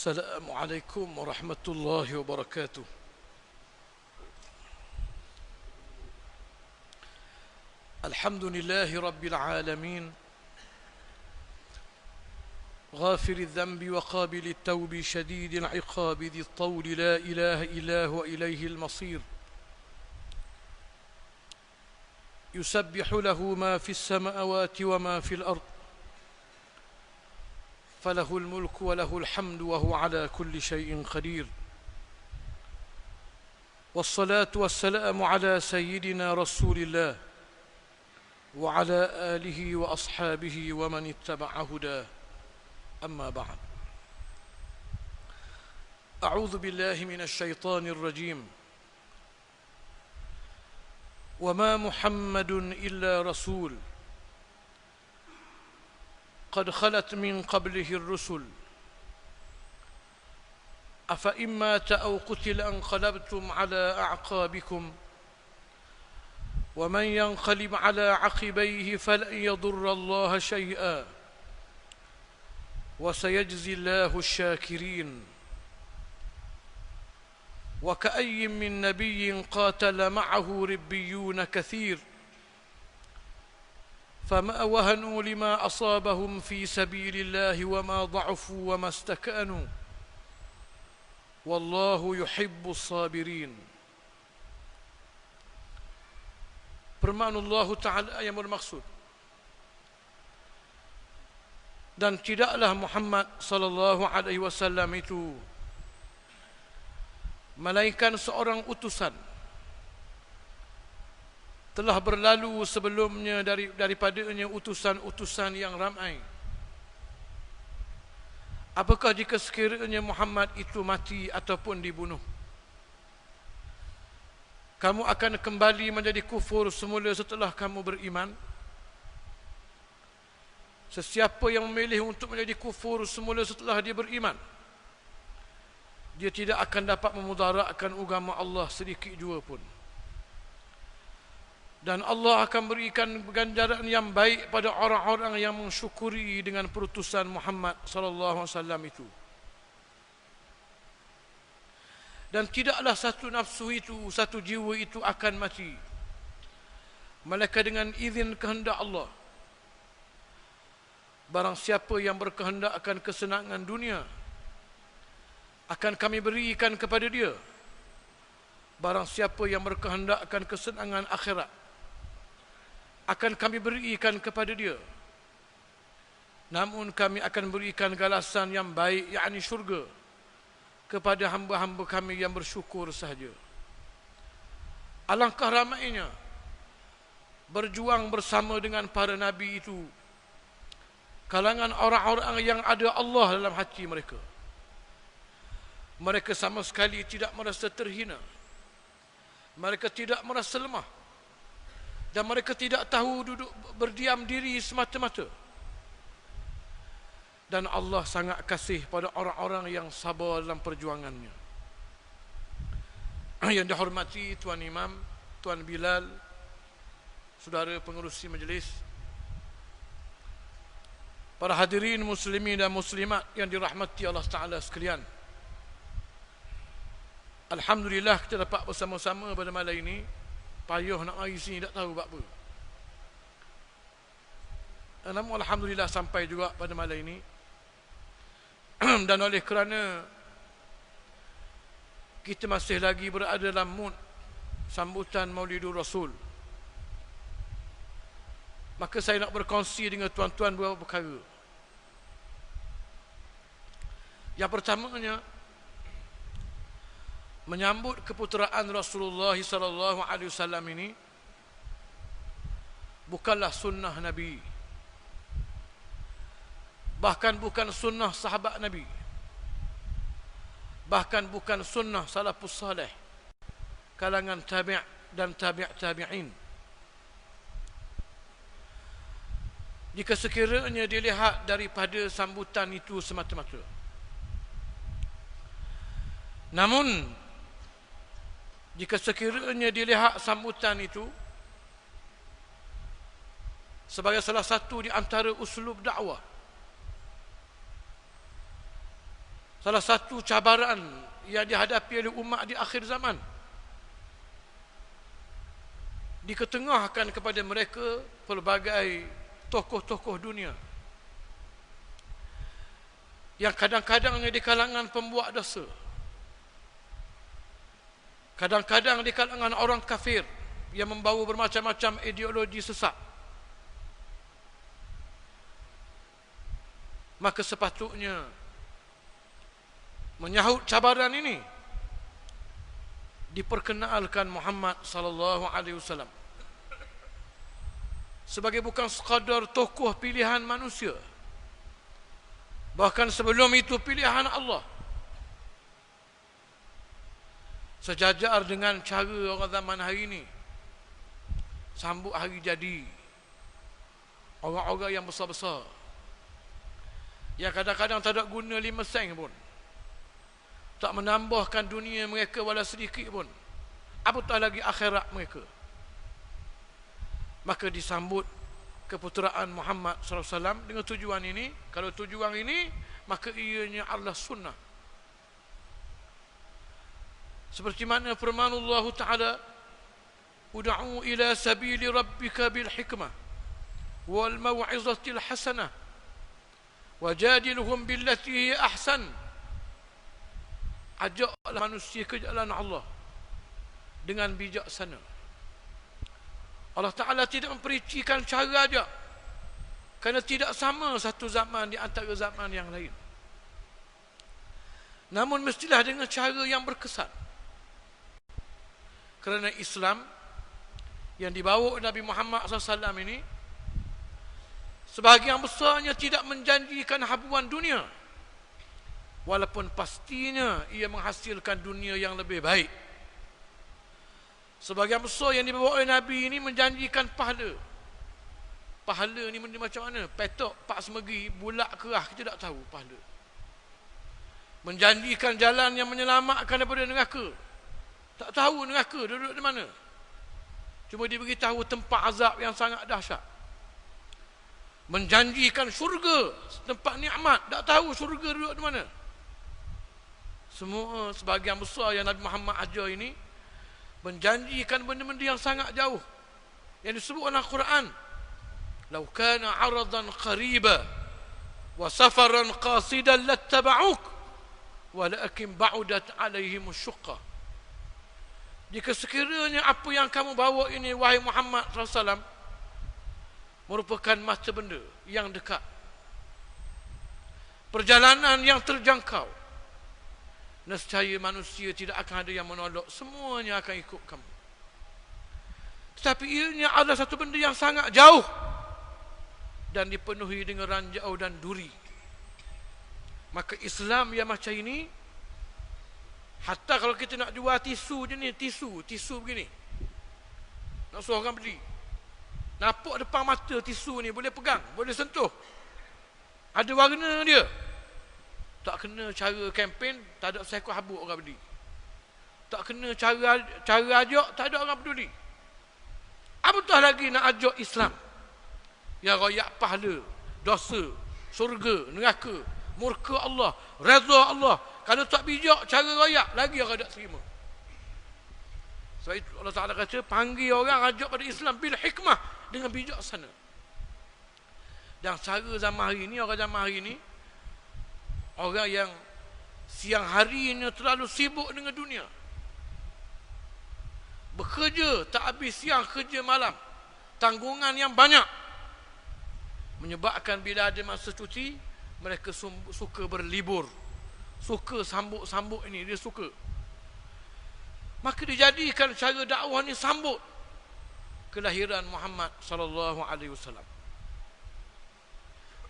السلام عليكم ورحمة الله وبركاته. الحمد لله رب العالمين، غافر الذنب وقابل التوب شديد العقاب ذي الطول، لا إله إلا هو إليه المصير. يسبح له ما في السماوات وما في الأرض، فله الملك وله الحمد وهو على كل شيء قدير. والصلاة والسلام على سيدنا رسول الله وعلى آله وأصحابه ومن اتبع هداه، أما بعد. أعوذ بالله من الشيطان الرجيم. وما محمد إلا رسول قد خلت من قبله الرسل أفإن مات أو قتل انقلبتم على أعقابكم ومن ينقلب على عقبيه فلن يضر الله شيئا وسيجزي الله الشاكرين. وكأي من نبي قاتل معه ربيون كثير فما وهنوا لما أصابهم في سبيل الله وما ضعفوا وما استكانوا والله يحب الصابرين. Firman Allah Ta'ala yang bermaksud, dan tidaklah Muhammad sallallahu alaihi wasallam itu melainkan seorang utusan, telah berlalu sebelumnya daripadanya utusan-utusan yang ramai. Apakah jika sekiranya Muhammad itu mati ataupun dibunuh, kamu akan kembali menjadi kufur semula setelah kamu beriman? Sesiapa yang memilih untuk menjadi kufur semula setelah dia beriman, dia tidak akan dapat memudaratkan agama Allah sedikit jua pun. Dan Allah akan berikan ganjaran yang baik pada orang-orang yang mensyukuri dengan perutusan Muhammad sallallahu alaihi wasallam itu. Dan tidaklah satu nafsu itu, satu jiwa itu akan mati melainkan dengan izin kehendak Allah. Barang siapa yang berkehendak akan kesenangan dunia, akan kami berikan kepada dia. Barang siapa yang berkehendak akan kesenangan akhirat, akan kami berikan kepada dia. Namun kami akan berikan galasan yang baik, yakni syurga, kepada hamba-hamba kami yang bersyukur sahaja. Alangkah ramainya berjuang bersama dengan para nabi itu kalangan orang-orang yang ada Allah dalam hati mereka. Mereka sama sekali tidak merasa terhina, mereka tidak merasa lemah, dan mereka tidak tahu duduk berdiam diri semata-mata. Dan Allah sangat kasih pada orang-orang yang sabar dalam perjuangannya. Yang dihormati Tuan Imam, Tuan Bilal, saudara pengerusi majlis, para hadirin muslimin dan muslimat yang dirahmati Allah Ta'ala sekalian. Alhamdulillah kita dapat bersama-sama pada malam ini. Payah nak mari sini tak tahu buat apa. Namun alhamdulillah sampai juga pada malam ini. Dan oleh kerana kita masih lagi berada dalam mood sambutan Maulidur Rasul, maka saya nak berkongsi dengan tuan-tuan beberapa perkara. Yang pertamanya, menyambut keputeraan Rasulullah sallallahu alaihi wasallam ini bukanlah sunnah Nabi, bahkan bukan sunnah sahabat Nabi, bahkan bukan sunnah salafus salih, kalangan tabi' dan tabi'in. Jika sekiranya dilihat daripada sambutan itu semata-mata. Namun jika sekiranya dilihat sambutan itu sebagai salah satu di antara uslub dakwah, salah satu cabaran yang dihadapi oleh umat di akhir zaman. Diketengahkan kepada mereka pelbagai tokoh-tokoh dunia yang kadang-kadangnya di kalangan pembuat dosa, kadang-kadang di kalangan orang kafir yang membawa bermacam-macam ideologi sesat. Maka sepatutnya menyahut cabaran ini diperkenalkan Muhammad sallallahu alaihi wasallam sebagai bukan sekadar tokoh pilihan manusia, bahkan sebelum itu pilihan Allah. Sejajar dengan cara orang zaman hari ini sambut hari jadi orang-orang yang besar-besar, yang kadang-kadang tak ada guna 5 sen pun, tak menambahkan dunia mereka walau sedikit pun, apatah lagi akhirat mereka. Maka disambut keputeraan Muhammad SAW dengan tujuan ini. Kalau tujuan ini, maka ianya adalah sunnah. Seperti mana firman Allah Ta'ala, ud'u ila sabili rabbika bil hikmah wal maw'izatil hasanah wajadilhum billati hi ahsan. Ajaklah manusia ke jalan Allah dengan bijaksana. Allah Ta'ala tidak mempericikan cara ajak, kerana tidak sama satu zaman di antara zaman yang lain. Namun mestilah dengan cara yang berkesan. Kerana Islam yang dibawa Nabi Muhammad SAW ini sebahagian besarnya tidak menjanjikan habuan dunia, walaupun pastinya ia menghasilkan dunia yang lebih baik. Sebahagian besar yang dibawa oleh Nabi ini menjanjikan pahala. Pahala ni macam mana? Petok, pak semegi, bulat kerah, kita tak tahu pahala. Menjanjikan jalan yang menyelamatkan daripada neraka. Tak tahu neraka duduk di mana. Cuma diberitahu tempat azab yang sangat dahsyat. Menjanjikan syurga, tempat nikmat, tak tahu syurga duduk di mana. Semua sebahagian besar yang Nabi Muhammad ajar ini menjanjikan benda-benda yang sangat jauh, yang disebut dalam Quran, "Lau kana 'aradan qariba wa safaran qasidan lattaba'uk walakin ba'udat 'alaihim asy-syuqqah." Jika sekiranya apa yang kamu bawa ini, wahai Muhammad SAW, merupakan mata benda yang dekat, perjalanan yang terjangkau, nescaya manusia tidak akan ada yang menolak, semuanya akan ikut kamu. Tetapi ianya adalah satu benda yang sangat jauh dan dipenuhi dengan ranjau dan duri. Maka Islam yang macam ini, hatta kalau kita nak jual tisu je ni, tisu begini, nak suruh orang beli, nampak depan mata tisu ni, boleh pegang, boleh sentuh, ada warna dia, tak kena cara kempen, tak ada seekor habuk orang beli. Tak kena cara ajak, tak ada orang peduli. Apatah lagi nak ajak Islam yang royak pahala, dosa, syurga, neraka, murka Allah, redha Allah. Kalau tak bijak cara royak, lagi orang tak terima. Sebab itu Allah Ta'ala kata, panggil orang ajak pada Islam bil hikmah, dengan bijaksana. Dan cara zaman hari ini, orang zaman hari ini, orang yang siang harinya terlalu sibuk dengan dunia, bekerja tak habis siang, kerja malam, tanggungan yang banyak, menyebabkan bila ada masa cuti, mereka suka berlibur, suka sambut-sambut ini, dia suka. Maka dijadikan cara dakwah ni sambut kelahiran Muhammad sallallahu alaihi wasallam.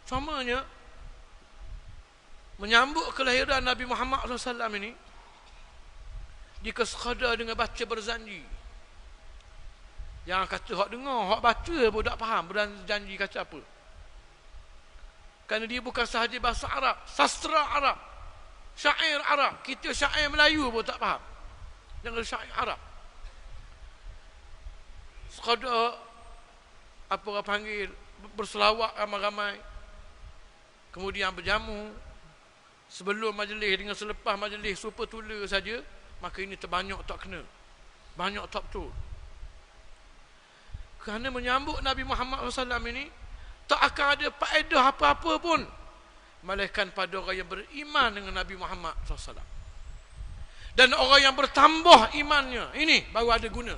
Contohnya menyambut kelahiran Nabi Muhammad SAW ini, jika sekadar dengan baca berzanji, yang kata hak dengar, hak baca pun tak faham berzanji kata apa. Kerana dia bukan sahaja bahasa Arab, sastra Arab, syair Arab. Kita syair Melayu pun tak faham, jangan syair Arab. Sekadar apa orang panggil, berselawat ramai-ramai, kemudian berjamu, sebelum majlis dengan selepas majlis super tula saja, maka ini terbanyak tak kena. Banyak tak betul. Kerana menyambut Nabi Muhammad SAW ini tak akan ada faedah apa-apa pun melainkan pada orang yang beriman dengan Nabi Muhammad SAW. Dan orang yang bertambah imannya, ini baru ada guna.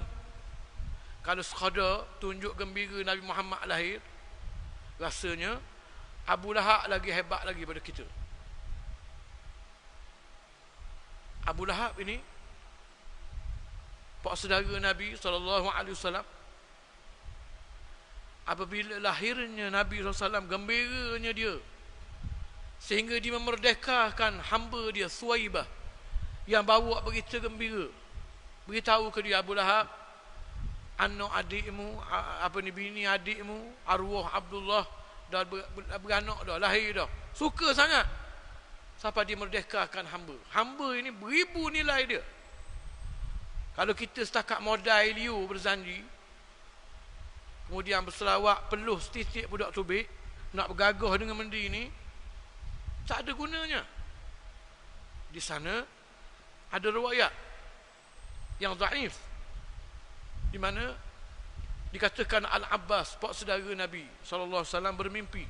Kalau sekadar tunjuk gembira Nabi Muhammad lahir, rasanya Abu Lahab lagi hebat lagi pada kita. Abu Lahab ini pak saudara Nabi SAW. Apabila lahirnya Nabi SAW, gembiranya dia sehingga dia memerdekakan hamba dia Suwaibah yang bawa berita gembira, beritahu ke dia, Abu Lahab, anak adikmu, bini adikmu, arwah Abdullah dah beranak dah, lahir dah. Suka sangat sampai dia merdekakan hamba. Hamba ini beribu nilai dia. Kalau kita setakat modal liu berzanji, kemudian berselawat peluh setitik budak tubik, nak bergagah dengan benda ini, tak ada gunanya. Di sana ada riwayat yang dhaif, di mana dikatakan Al-Abbas, pak saudara Nabi SAW, bermimpi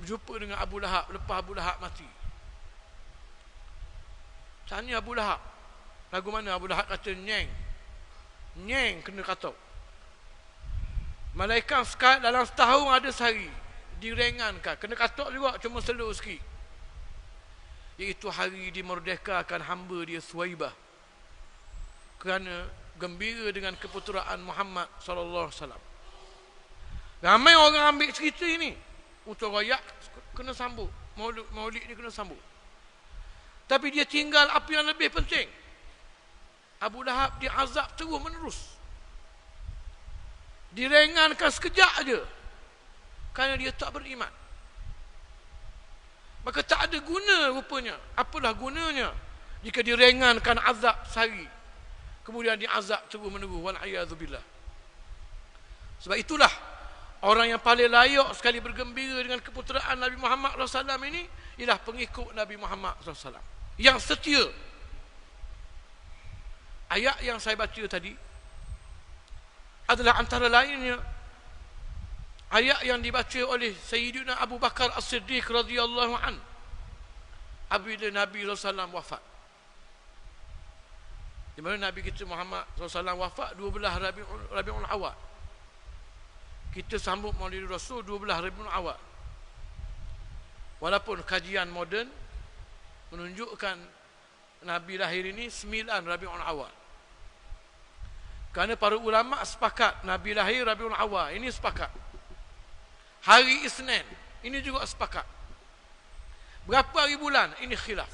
berjumpa dengan Abu Lahab lepas Abu Lahab mati. Tanya Abu Lahab, lagu mana? Abu Lahab kata, nyeng kena katok. Malaikat dalam setahun ada sehari direngankan, kena katok juga, cuma slow sikit, iaitu hari dimerdekakan hamba dia Suwaibah, kerana gembira dengan keputeraan Muhammad SAW. Ramai orang ambil cerita ini untuk royak, kena sambung maulid ni, kena sambung. Tapi dia tinggal apa yang lebih penting. Abu Lahab diazab terus menerus, direngankan sekejap aja kerana dia tak beriman. Maka tak ada guna rupanya. Apalah gunanya jika direngankan azab sehari, kemudian diazab terus menerus, wal'iyadzubillah. Sebab itulah orang yang paling layak sekali bergembira dengan keputeraan Nabi Muhammad SAW ini ialah pengikut Nabi Muhammad SAW yang setia. Ayat yang saya baca tadi adalah antara lainnya ayat yang dibaca oleh Sayyidina Abu Bakar As-Siddiq radhiyallahu an apabila Nabi SAW wafat. Di mana Nabi kita Muhammad SAW wafat 12 Rabiul Awal. Kita sambut Maulid Rasul 12 Rabiul Awal. Walaupun kajian moden menunjukkan Nabi lahir ini 9 Rabiul Awal. Kerana para ulama sepakat Nabi lahir Rabiul Awal, ini sepakat. Hari Isnin, ini juga sepakat. Berapa hari bulan, ini khilaf.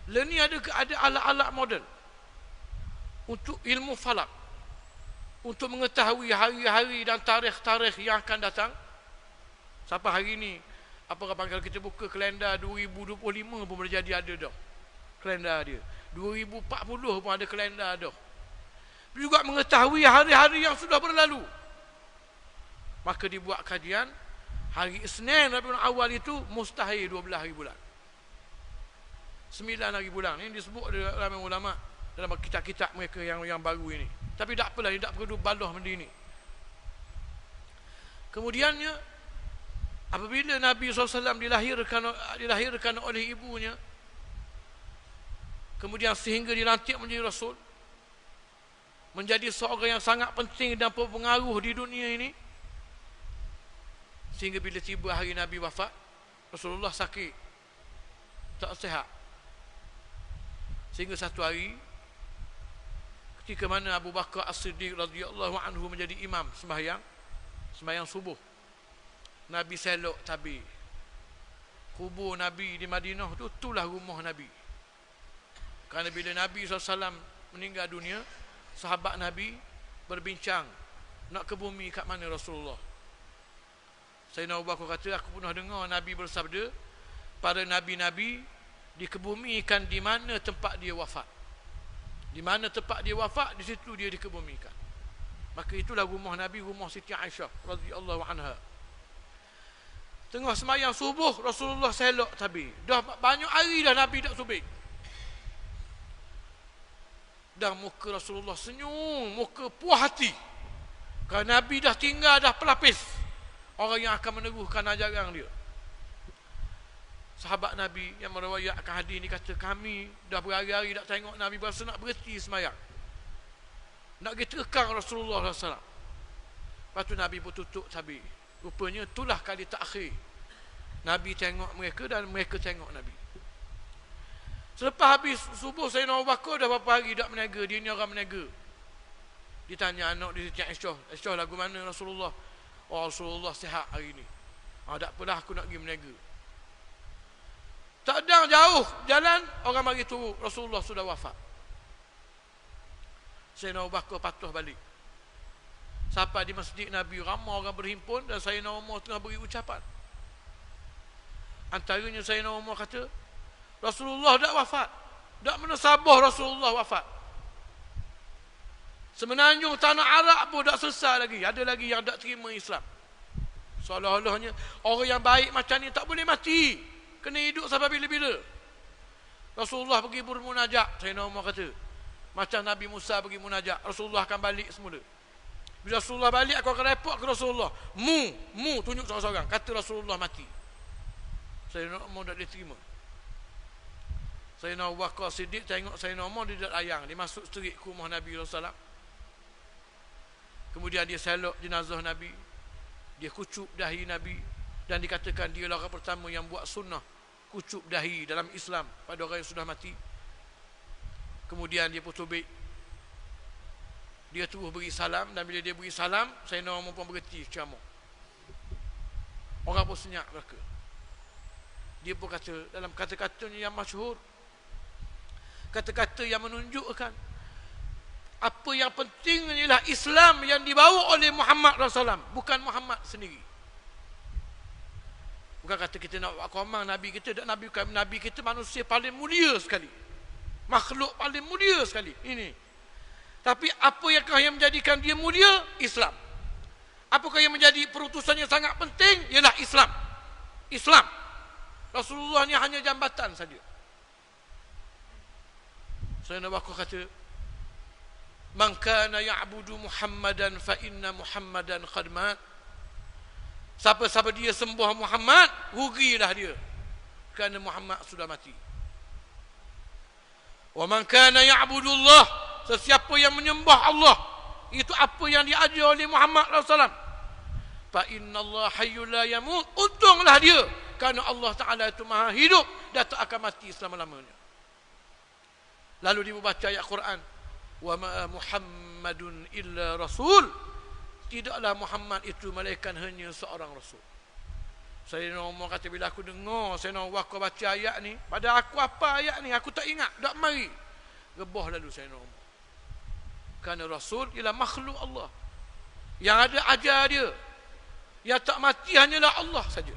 Lalu ni ada alat-alat moden untuk ilmu falak, untuk mengetahui hari-hari dan tarikh-tarikh yang akan datang. Sampai hari ini, apa kalau kita buka kalender 2025 pun boleh jadi ada dah kalender dia. 2040 pun ada kalender dah. Juga mengetahui hari-hari yang sudah berlalu. Maka dibuat kajian, hari Isnin Rabiul Awal itu mustahil 12 hari bulan, 9 hari bulan. Ini disebut oleh ramai ulama dalam kitab-kitab mereka yang baru ini. Tapi tak apalah, tidak perlu balah benda ini. Kemudiannya, apabila Nabi SAW dilahirkan oleh ibunya, kemudian sehingga dilantik menjadi Rasul, menjadi seorang yang sangat penting dan berpengaruh di dunia ini, sehingga bila tiba hari Nabi wafat, Rasulullah sakit, tak sihat. Sehingga satu hari, ketika mana Abu Bakar As-Siddiq radhiyallahu anhu menjadi imam sembahyang subuh, Nabi selok tabir. Kubur Nabi di Madinah tu, itulah rumah Nabi. Kerana bila Nabi SAW meninggal dunia, sahabat Nabi berbincang nak ke bumi kat mana Rasulullah. Sayyidina Abu Bakar kata, aku pernah dengar Nabi bersabda, para nabi-nabi dikebumikan di mana tempat dia wafat. Di mana tempat dia wafat, di situ dia dikebumikan. Maka itulah rumah Nabi, rumah Siti Aisyah radhiyallahu anha. Tengah semayang subuh, Rasulullah selok tabir. Dah banyak hari dah Nabi tak subih. Dan muka Rasulullah senyum, muka puas hati. Kerana Nabi dah tinggal, dah pelapis orang yang akan meneguhkan ajaran dia. Sahabat Nabi yang meriwayatkan hadis ni kata, kami dah berhari-hari tak tengok Nabi, berasa nak berhenti semayang. Nak pergi terkang Rasulullah SAW. Lepas tu Nabi pun tutup tabir. Rupanya itulah kali takhir. Nabi tengok mereka dan mereka tengok Nabi. Selepas habis subuh, Sayyidina Abu Bakar dah berapa hari tak meniaga. Dia ni orang meniaga. Ditanya anak dia, Aisyah, Aisyah lagu mana Rasulullah? Oh, Rasulullah sihat hari ni. Tak apalah, aku nak pergi meniaga. Tak ada jauh jalan, orang mari turun, Rasulullah sudah wafat. Sayyidina Abu Bakar patuh balik. Sampai di masjid Nabi, ramai orang berhimpun dan Sayyidina Umar tengah beri ucapan. Antaranya Sayyidina Umar kata, Rasulullah dah wafat. Tak mana sabar Rasulullah wafat. Semenanjung tanah Arab pun tak selesai lagi. Ada lagi yang tak terima Islam. Seolah-olahnya orang yang baik macam ni tak boleh mati. Kena hidup sampai bila-bila. Rasulullah pergi bermunajat, Sayyidina Umar kata. Macam Nabi Musa pergi munajat, Rasulullah akan balik semula. Bila Rasulullah balik, aku akan report ke Rasulullah. Mu tunjuk seorang-seorang. Kata Rasulullah mati. Sayyidina Umar tak diterima. Sayyidina Abu Bakar Siddiq tengok Sayyidina Umar, dia tak layang. Dia masuk seterik ke rumah Nabi SAW. Kemudian dia selok jenazah Nabi. Dia kucup dahi Nabi. Dan dikatakan dia orang pertama yang buat sunnah kucup dahi dalam Islam pada orang yang sudah mati. Kemudian dia pun tubik. Dia terus beri salam, dan bila dia beri salam, Sayyidina Umar pun berhenti ceramah. Orang pun senyap mereka. Dia pun kata dalam kata-katanya yang masyhur, kata-kata yang menunjukkan apa yang penting ialah Islam yang dibawa oleh Muhammad SAW, bukan Muhammad sendiri. Bukan kata kita nak buat komang Nabi kita, tak. Nabi kita manusia paling mulia sekali, makhluk paling mulia sekali ini. Tapi apa yang menjadikan dia mulia? Islam. Apakah yang menjadi perutusannya sangat penting? Ialah Islam. Islam. Rasulullah ni hanya jambatan saja. Sayyidina Abu Bakar kata, man kana ya'budu Muhammadan fa inna Muhammadan qad mat. Siapa-siapa dia sembah Muhammad, rugilah dia, kerana Muhammad sudah mati. Wa man kana ya'budu Allah, sesiapa yang menyembah Allah, itu apa yang diajar oleh Muhammad SAW. Fa inna Allah hayyul la yamut, untunglah dia, kerana Allah Ta'ala itu maha hidup dan tak akan mati selama-lamanya. Lalu dia membaca ayat Quran, wa ma Muhammadun illa rasul, tidaklah Muhammad itu melainkan hanya seorang rasul. Sayyidina Umar kata, bila aku dengar Sayyidina Abu Bakar baca ayat ni, pada aku apa ayat ni aku tak ingat, tak mari. Rebah lalu Sayyidina Umar. Kerana Rasul ialah makhluk Allah. Yang ada ajar dia. Yang tak mati hanyalah Allah saja.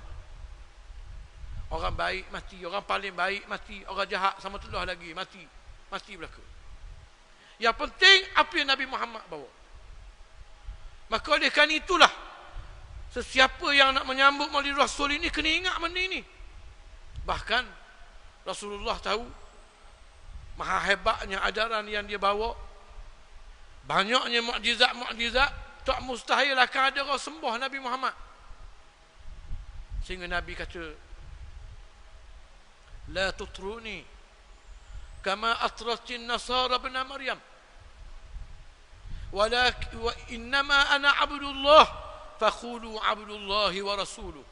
Orang baik mati, orang paling baik mati, orang jahat sama telah lagi mati. Mati belaka. Yang penting apa yang Nabi Muhammad bawa. Maka oleh kerana itulah, sesiapa yang nak menyambut maulid Rasul ini kena ingat benda ini. Bahkan Rasulullah tahu maha hebatnya ajaran yang dia bawa. Banyaknya mukjizat-mukjizat, tak mustahil akan ada orang sembah Nabi Muhammad. Sehingga Nabi kata, la tutruni kama atratin nasara ibn Maryam, wa innama ana abdullah fakhulu abdullahi wa rasuluh.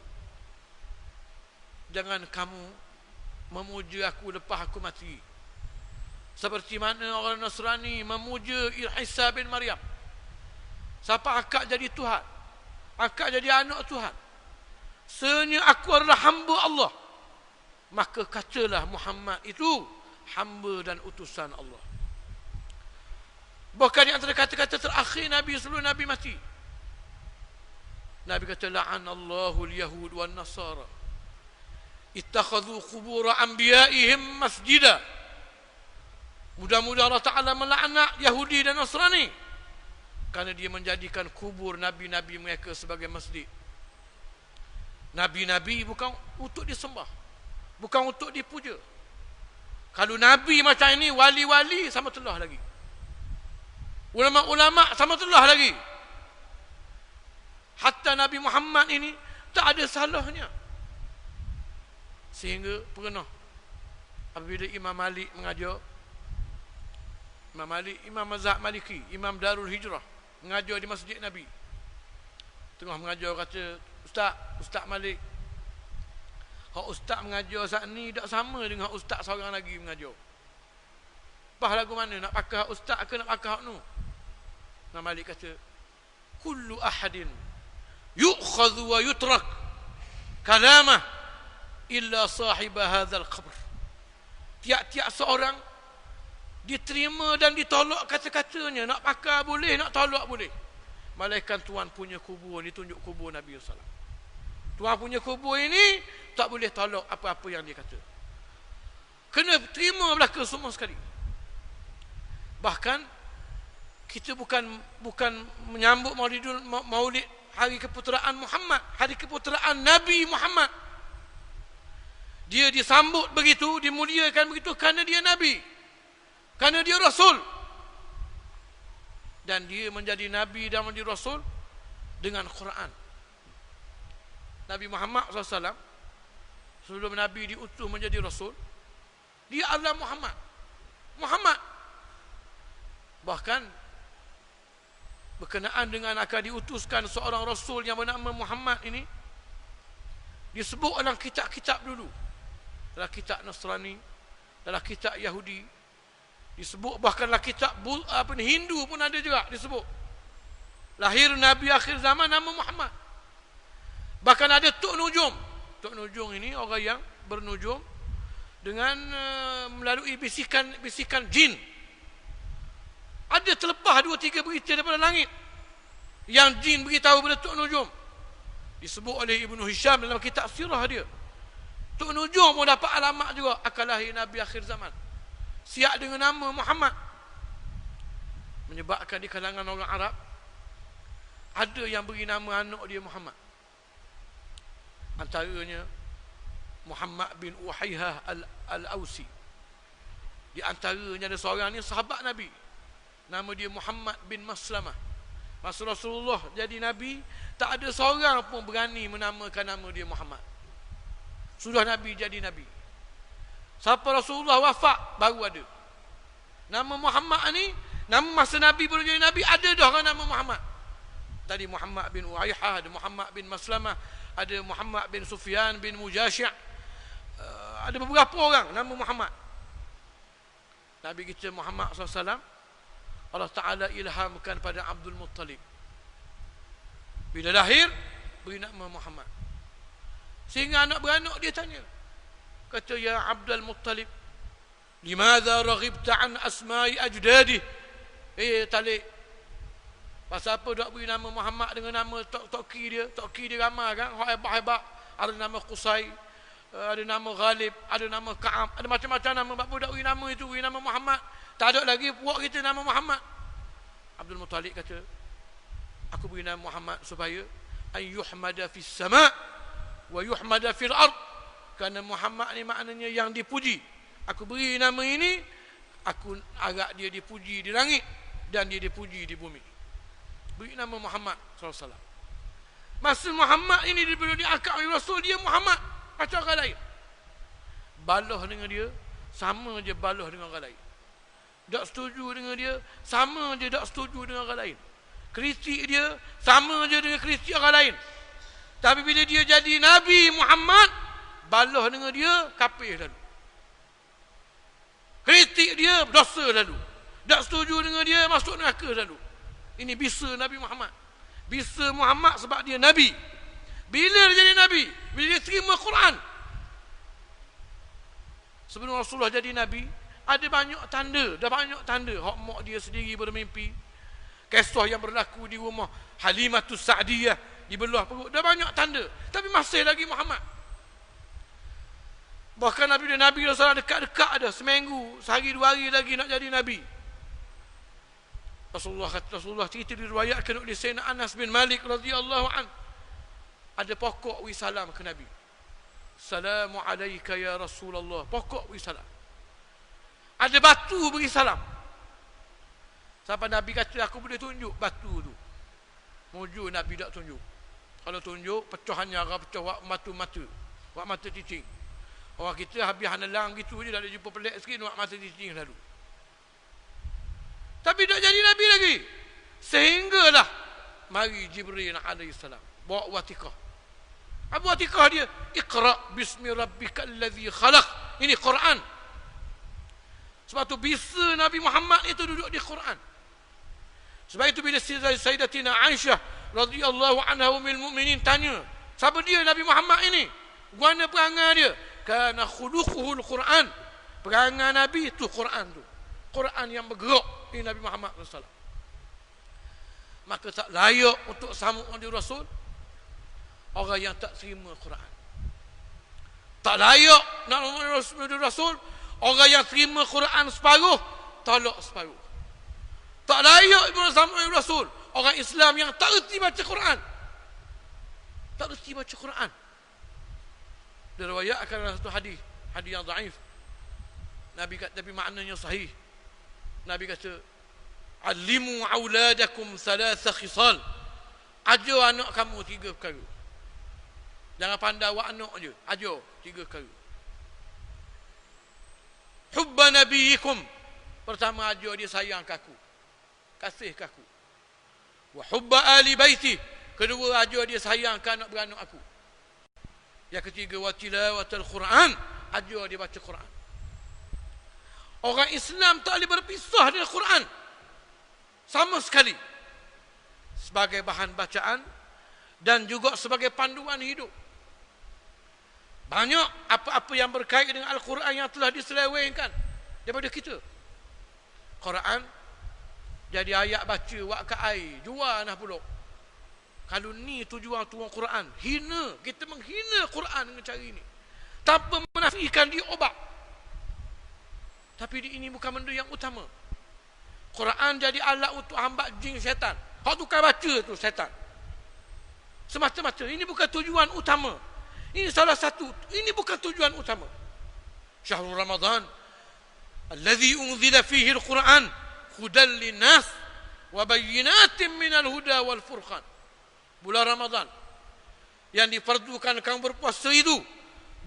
Jangan kamu memuja aku lepas aku mati, seperti mana orang Nasrani memuja Isa bin Maryam. Siapa akak jadi Tuhan, akak jadi anak Tuhan. Sebenarnya aku adalah hamba Allah. Maka katalah Muhammad itu hamba dan utusan Allah. Bahkan di antara kata-kata terakhir Nabi sebelum Nabi mati, Nabi kata, la'anallahu al-yahud wan nasara ittakhadhu qubur anbiya'ihim masjida. Mudah-mudahan Allah Ta'ala melaknat Yahudi dan Nasrani kerana dia menjadikan kubur Nabi-Nabi mereka sebagai masjid. Nabi-nabi bukan untuk disembah, bukan untuk dipuja. Kalau nabi macam ini, wali-wali sama telah lagi, ulama-ulama sama telah lagi. Hatta Nabi Muhammad ini tak ada salahnya. Sehingga pernah apabila Imam Malik mengajar, Imam Malik, Imam Mazhab Maliki, Imam Darul Hijrah, mengajar di Masjid Nabi. Tengah mengajar kata, Ustaz Malik, hak ustaz mengajar saat ni tak sama dengan hak ustaz seorang lagi mengajar. Apa lagu mana, nak pakai hak ustaz ke nak pakai hak nu? Imam Malik kata, kullu ahadin yu'khadhu wa yutrak kalamah illa sahiba hadzal qabr. Tiap-tiap seorang diterima dan ditolak kata-katanya, nak pakai boleh, nak tolak boleh. Malaikat tuan punya kubur, ditunjuk kubur Nabi sallallahu alaihi wasallam. Tuan punya kubur ini tak boleh tolak apa-apa yang dia kata. Kena terima belaka semua sekali. Bahkan kita bukan menyambut Maulid hari keputeraan Muhammad, hari keputeraan Nabi Muhammad. Dia disambut begitu, dimuliakan begitu kerana dia Nabi, kerana dia Rasul. Dan dia menjadi Nabi dan menjadi Rasul dengan Quran. Nabi Muhammad SAW sebelum Nabi diutus menjadi Rasul, dia adalah Muhammad. Bahkan berkenaan dengan akan diutuskan seorang Rasul yang bernama Muhammad ini, disebut dalam kitab-kitab dulu, dalam kitab Nasrani, dalam kitab Yahudi disebut, bahkan dalam kitab Hindu pun ada juga disebut lahir Nabi akhir zaman nama Muhammad. Bahkan ada Tok Nujum. Tok Nujum ini orang yang bernujum dengan melalui bisikan jin. Ada terlepas 2-3 berita daripada langit yang jin beritahu pada Tok Nujum. Disebut oleh Ibnu Hisham dalam kitab sirah dia. Tok Nujum pun dapat alamat juga akan lahir Nabi akhir zaman, siap dengan nama Muhammad. Menyebabkan di kalangan orang Arab ada yang beri nama anak dia Muhammad. Antaranya Muhammad bin Uhaihah Al-Ausi. Di antaranya ada seorang ni sahabat Nabi, nama dia Muhammad bin Maslamah. Masa Rasulullah jadi Nabi, tak ada seorang pun berani menamakan nama dia Muhammad. Sudah Nabi jadi Nabi, sampai Rasulullah wafat baru ada nama Muhammad ni. Nama masa Nabi baru jadi Nabi ada dah kan nama Muhammad. Tadi Muhammad bin Uhaihah, ada Muhammad bin Maslamah, ada Muhammad bin Sufyan bin Mujasyi', ada beberapa orang nama Muhammad. Nabi kita Muhammad SAW, Allah Ta'ala ilhamkan pada Abdul Muttalib. Bila lahir, beri nama Muhammad. Sehingga anak beranak dia tanya, kata, ya Abdul Muttalib, limadha raghibta an asma'i ajdadi? Talib, pasal apa dak beri nama Muhammad dengan nama toki dia? Toki dia ramai kan, hebat-hebat. Ada nama Qusay, ada nama Ghalib, ada nama Ka'ab, ada macam-macam nama. Apa dak beri nama itu, beri nama Muhammad? Tak ada lagi puak kita nama Muhammad. Abdul Muttalib kata, aku beri nama Muhammad supaya an yuhmada fis sama' wa yuhmada fil ard. Kerana Muhammad ni maknanya yang dipuji. Aku beri nama ini, aku agak dia dipuji di langit dan dia dipuji di bumi. Beri nama Muhammad SAW. Masa Muhammad ini diberi diangkat oleh Rasul, dia Muhammad macam orang lain. Balah dengan dia sama je balah dengan orang lain. Tak setuju dengan dia sama je tak setuju dengan orang lain. Kritik dia sama je dengan kritik orang lain. Tapi bila dia jadi Nabi Muhammad, balah dengan dia kafir lalu. Kritik dia dosa lalu. Tak setuju dengan dia masuk neraka lalu. Ini bisa Nabi Muhammad. Bisa Muhammad sebab dia Nabi. Bila dia jadi Nabi? Bila dia terima Quran. Sebelum Rasulullah jadi Nabi, ada banyak tanda. Dah banyak tanda. Hak mak dia sendiri bermimpi. Kisah yang berlaku di rumah Halimatus Sa'diyah, dibelah perut. Dah banyak tanda. Tapi masih lagi Muhammad. Bahkan Nabi Rasulullah dekat-dekat ada. Seminggu, sehari 2 hari lagi nak jadi Nabi. Rasulullah cerita diriwayatkan oleh Sayyidina Anas bin Malik radhiyallahu an. ada pokok wi salam ke Nabi. Assalamu alayka ya Rasulullah. Pokok wi salam. Ada batu beri salam. Sampai Nabi kata, aku boleh tunjuk batu tu. Mujur Nabi tak tunjuk. Kalau tunjuk, pecahannya arah pecah wak mata-mata. Wak mata cicing. Orang kita habis hanelang gitu je, dah ada jumpa pelik sikit, wak mata cicing lalu. Tapi tak jadi Nabi lagi. Sehinggalah mari Jibril alaihissalam bawa watikah. Apa watikah dia? Iqra bismi rabbikal ladzi khalaq. Ini Quran. Sebab tu bisa Nabi Muhammad itu duduk di Quran. Sebab itu bila Sayyidatina Aisyah radhiyallahu anha ummul mukminin tanya, siapa dia Nabi Muhammad ini? Guana perangai dia? Kana khuluquhul Quran. Perangai Nabi itu Quran tu. Quran yang bergerak ini Nabi Muhammad SAW. Maka tak layak untuk sambut dengan Rasul orang yang tak terima Quran. Tak layak nak sambut Rasul orang yang terima Quran separuh, tolak separuh. Tak layak bersama Rasul orang Islam yang tak reti baca Quran. Tak reti baca Quran. Diriwayatkan dalam satu hadis yang dhaif. Nabi kata, tapi maknanya sahih. Nabi kata, "Alimu auladakum thalatha khisal." Ajar anak kamu 3 perkara. Jangan pandai awak anak je. Ajar 3 perkara. Hubba nabiyikum. Pertama, ajar dia sayang kaku. Kasih kaku. Wa hubba ali baiti. Kedua, ajar dia sayang ke anak beranak aku. Yang ketiga, wa tilawatul Quran. Ajar dia baca Quran. Orang Islam tak boleh berpisah dengan Quran. Sama sekali. Sebagai bahan bacaan dan juga sebagai panduan hidup. Banyak apa-apa yang berkait dengan Al-Quran yang telah diselewengkan daripada kita. Quran jadi ayat baca wak ke air, jual nah pulak. Kalau ni tujuan tuan Quran, hina, kita menghina Quran dengan cara ini. Tanpa menafikan dia obat. Tapi ini bukan benda yang utama. Quran jadi alat untuk hambat jin syaitan. Hak tukar baca tu syaitan. Semata-mata. Ini bukan tujuan utama. Ini salah satu. Ini bukan tujuan utama. Syahrul Ramadan alladhi unzila fihi al-Quran hudan linnas wa bayyinatin minal huda wal furqan. Bulan Ramadan yang difardukan kamu berpuasa itu,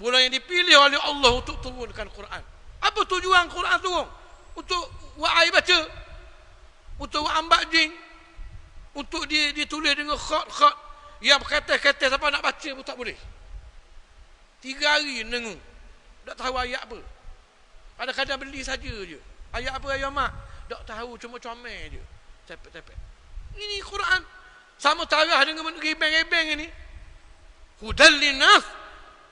bulan yang dipilih oleh Allah untuk turunkan Quran. Apa tujuan Quran turun? Untuk wa'ai baca, untuk wa'ambat jing, untuk ditulis dengan khat-khat yang kata-kata siapa nak baca pun tak boleh. 3 hari nengu, tak tahu ayat apa. Kadang-kadang beli saja je. Ayat apa ayat mak? Tak tahu, cuma comel je. Tepek-tepek. Ini Quran. Sama tarah dengan rebeng-rebeng ini. Hudan linnas,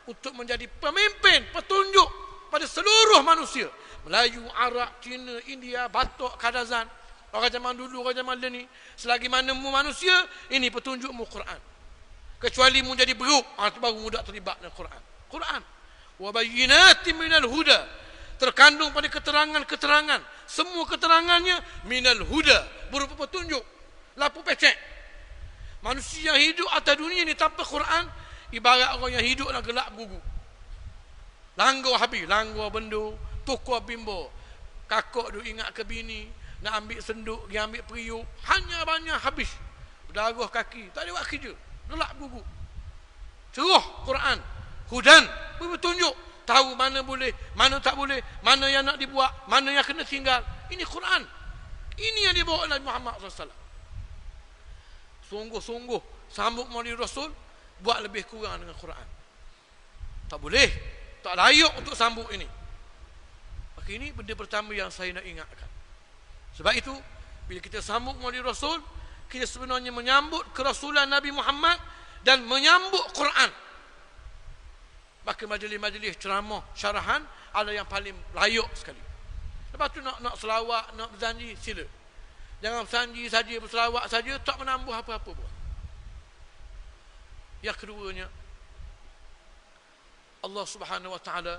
untuk menjadi pemimpin, petunjuk pada seluruh manusia. Melayu, Arab, Cina, India, Batok, Kadazan. Orang zaman dulu, orang zaman ni. Selagi mana mu manusia, ini petunjukmu Quran. Kecuali mu jadi beruk, baru mu tak terlibat dengan Quran. Quran. Wa bayyinatin minal huda. Terkandung pada keterangan-keterangan. Semua keterangannya minal huda. Berupa petunjuk. Lapu pecek. Manusia yang hidup atas dunia ni tanpa Quran, ibarat orang yang hidup dalam gelap gugu. Langgar habis. Langgar bendo. Tukar bimbo. Kakak duk ingat ke bini. Nak ambil senduk, dia ambil periuk. Hanya banyak habis. Berdarah kaki. Tak ada buat kerja. Gelap gugu. Ceruh Quran. Hudan. Bertunjuk. Tahu mana boleh, mana tak boleh, mana yang nak dibuat, mana yang kena tinggal. Ini Quran. Ini yang dibawa oleh Muhammad SAW. Sungguh-sungguh sambut maulid Rasul, buat lebih kurang dengan Quran. Tak boleh. Tak layak untuk sambut ini. Maka ini benda pertama yang saya nak ingatkan. Sebab itu, bila kita sambut maulid Rasul, kita sebenarnya menyambut kerasulan Nabi Muhammad dan menyambut Quran. Maka majlis-majlis ceramah, syarahan adalah yang paling layak sekali. Lepas tu nak selawat, nak berjanji, sila. Jangan berjanji saja, berselawat saja, tak menambah apa-apa pun. Yang keduanya, Allah Subhanahu Wa Taala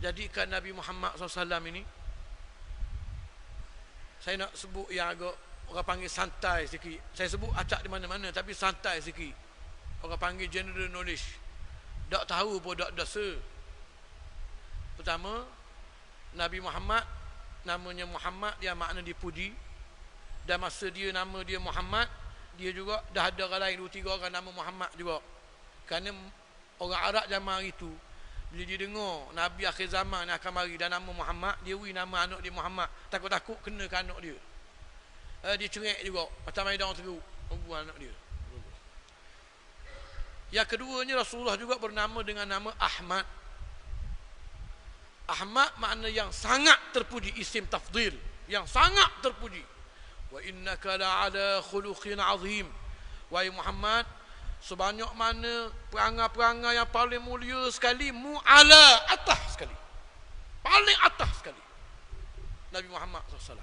jadikan Nabi Muhammad SAW ini, saya nak sebut yang agak orang panggil santai sikit. Saya sebut acak di mana-mana tapi santai sikit. Orang panggil general knowledge. Tak tahu pun tak dosa. Pertama, Nabi Muhammad, namanya Muhammad, dia makna dipuji. Dan masa dia nama dia Muhammad, dia juga dah ada orang lain 2-3 orang nama Muhammad juga. Kerana orang Arab zaman itu, bila dia dengar Nabi akhir zaman yang akan mari dan nama Muhammad, dia beri nama anak dia Muhammad. Takut-takut kena ke anak dia. Dia cerik juga macam Maidan teruk anak dia. Yang keduanya, Rasulullah juga bernama dengan nama Ahmad. Ahmad makna yang sangat terpuji, isim tafdil, yang sangat terpuji. Wa innaka la'ala khuluqin azim. Wahai Muhammad, sebanyak mana perangai-perangai yang paling mulia sekali, mu'ala, atas sekali, paling atas sekali, Nabi Muhammad SAW.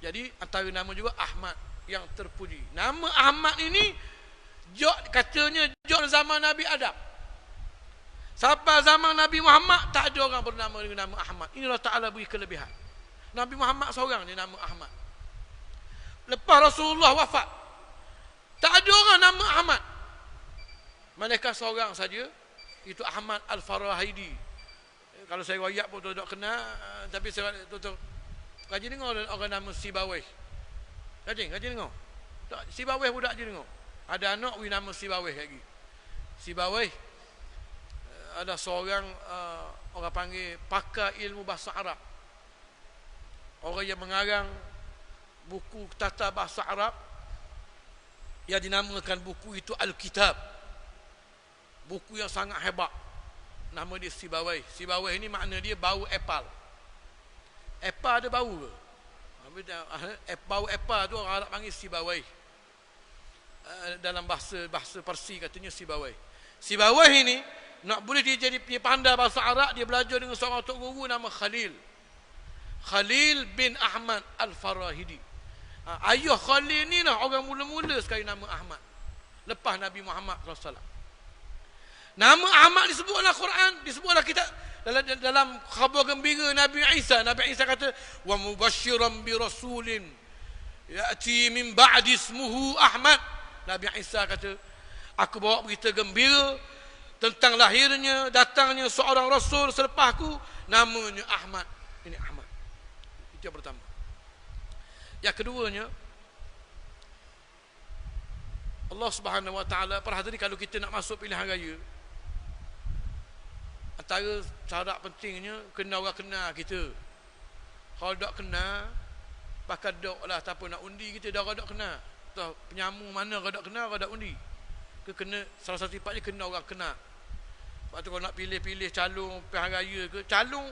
Jadi antara nama juga Ahmad, yang terpuji. Nama Ahmad ini katanya zaman Nabi Adam sampai zaman Nabi Muhammad, tak ada orang bernama dengan nama Ahmad. Inilah Ta'ala beri kelebihan. Nabi Muhammad seorang dia nama Ahmad. Lepas Rasulullah wafat, tak ada orang nama Ahmad. Malaikat seorang saja, itu Ahmad Al-Farahidi. Kalau saya royak pun tak kenal, tapi saya tutup. Kaji dengar orang nama Sibawih. Kaji dengar. Sibawih budak je dengar. Ada anak wi nama Sibawih lagi. Sibawih ada seorang orang panggil pakar ilmu bahasa Arab. Orang yang mengarang buku tata bahasa Arab yang dinamakan buku itu Al-Kitab. Buku yang sangat hebat. Nama dia Sibawih. Sibawih ini makna dia bau apple. Apple ada bau ke? Bau apple tu orang Arab panggil Sibawih. Dalam bahasa Parsi katanya Sibawih. Sibawih ini nak boleh dia jadi pandai bahasa Arab, dia belajar dengan seorang tok guru nama Khalil bin Ahmad Al-Farahidi. Ayah Khalil ni lah orang mula-mula sekali nama Ahmad lepas Nabi Muhammad SAW. Nama Ahmad disebut dalam Quran, disebut dalam kitab, dalam khabar gembira Nabi Isa. Nabi Isa kata, wa mubasyiran bi rasulin ya'ti min ba'di ismuhu Ahmad. Nabi Isa kata, aku bawa berita gembira tentang lahirnya, datangnya seorang rasul selepasku, namanya Ahmad. Ini Ahmad. Itu yang pertama. Yang keduanya, Allah Subhanahu Wa Taala, perhatikan kalau kita nak masuk pilihan raya, antara syarat pentingnya kena orang kenal kita. Kalau tak kenal, pakai dok lah, tak apa nak undi kita dah tak kenal. Tahu penyamu mana tak kenal, tak undi. Kena salah satu sifatnya kena orang kenal. Sebab tu kalau nak pilih-pilih calon pilihan raya ke, calon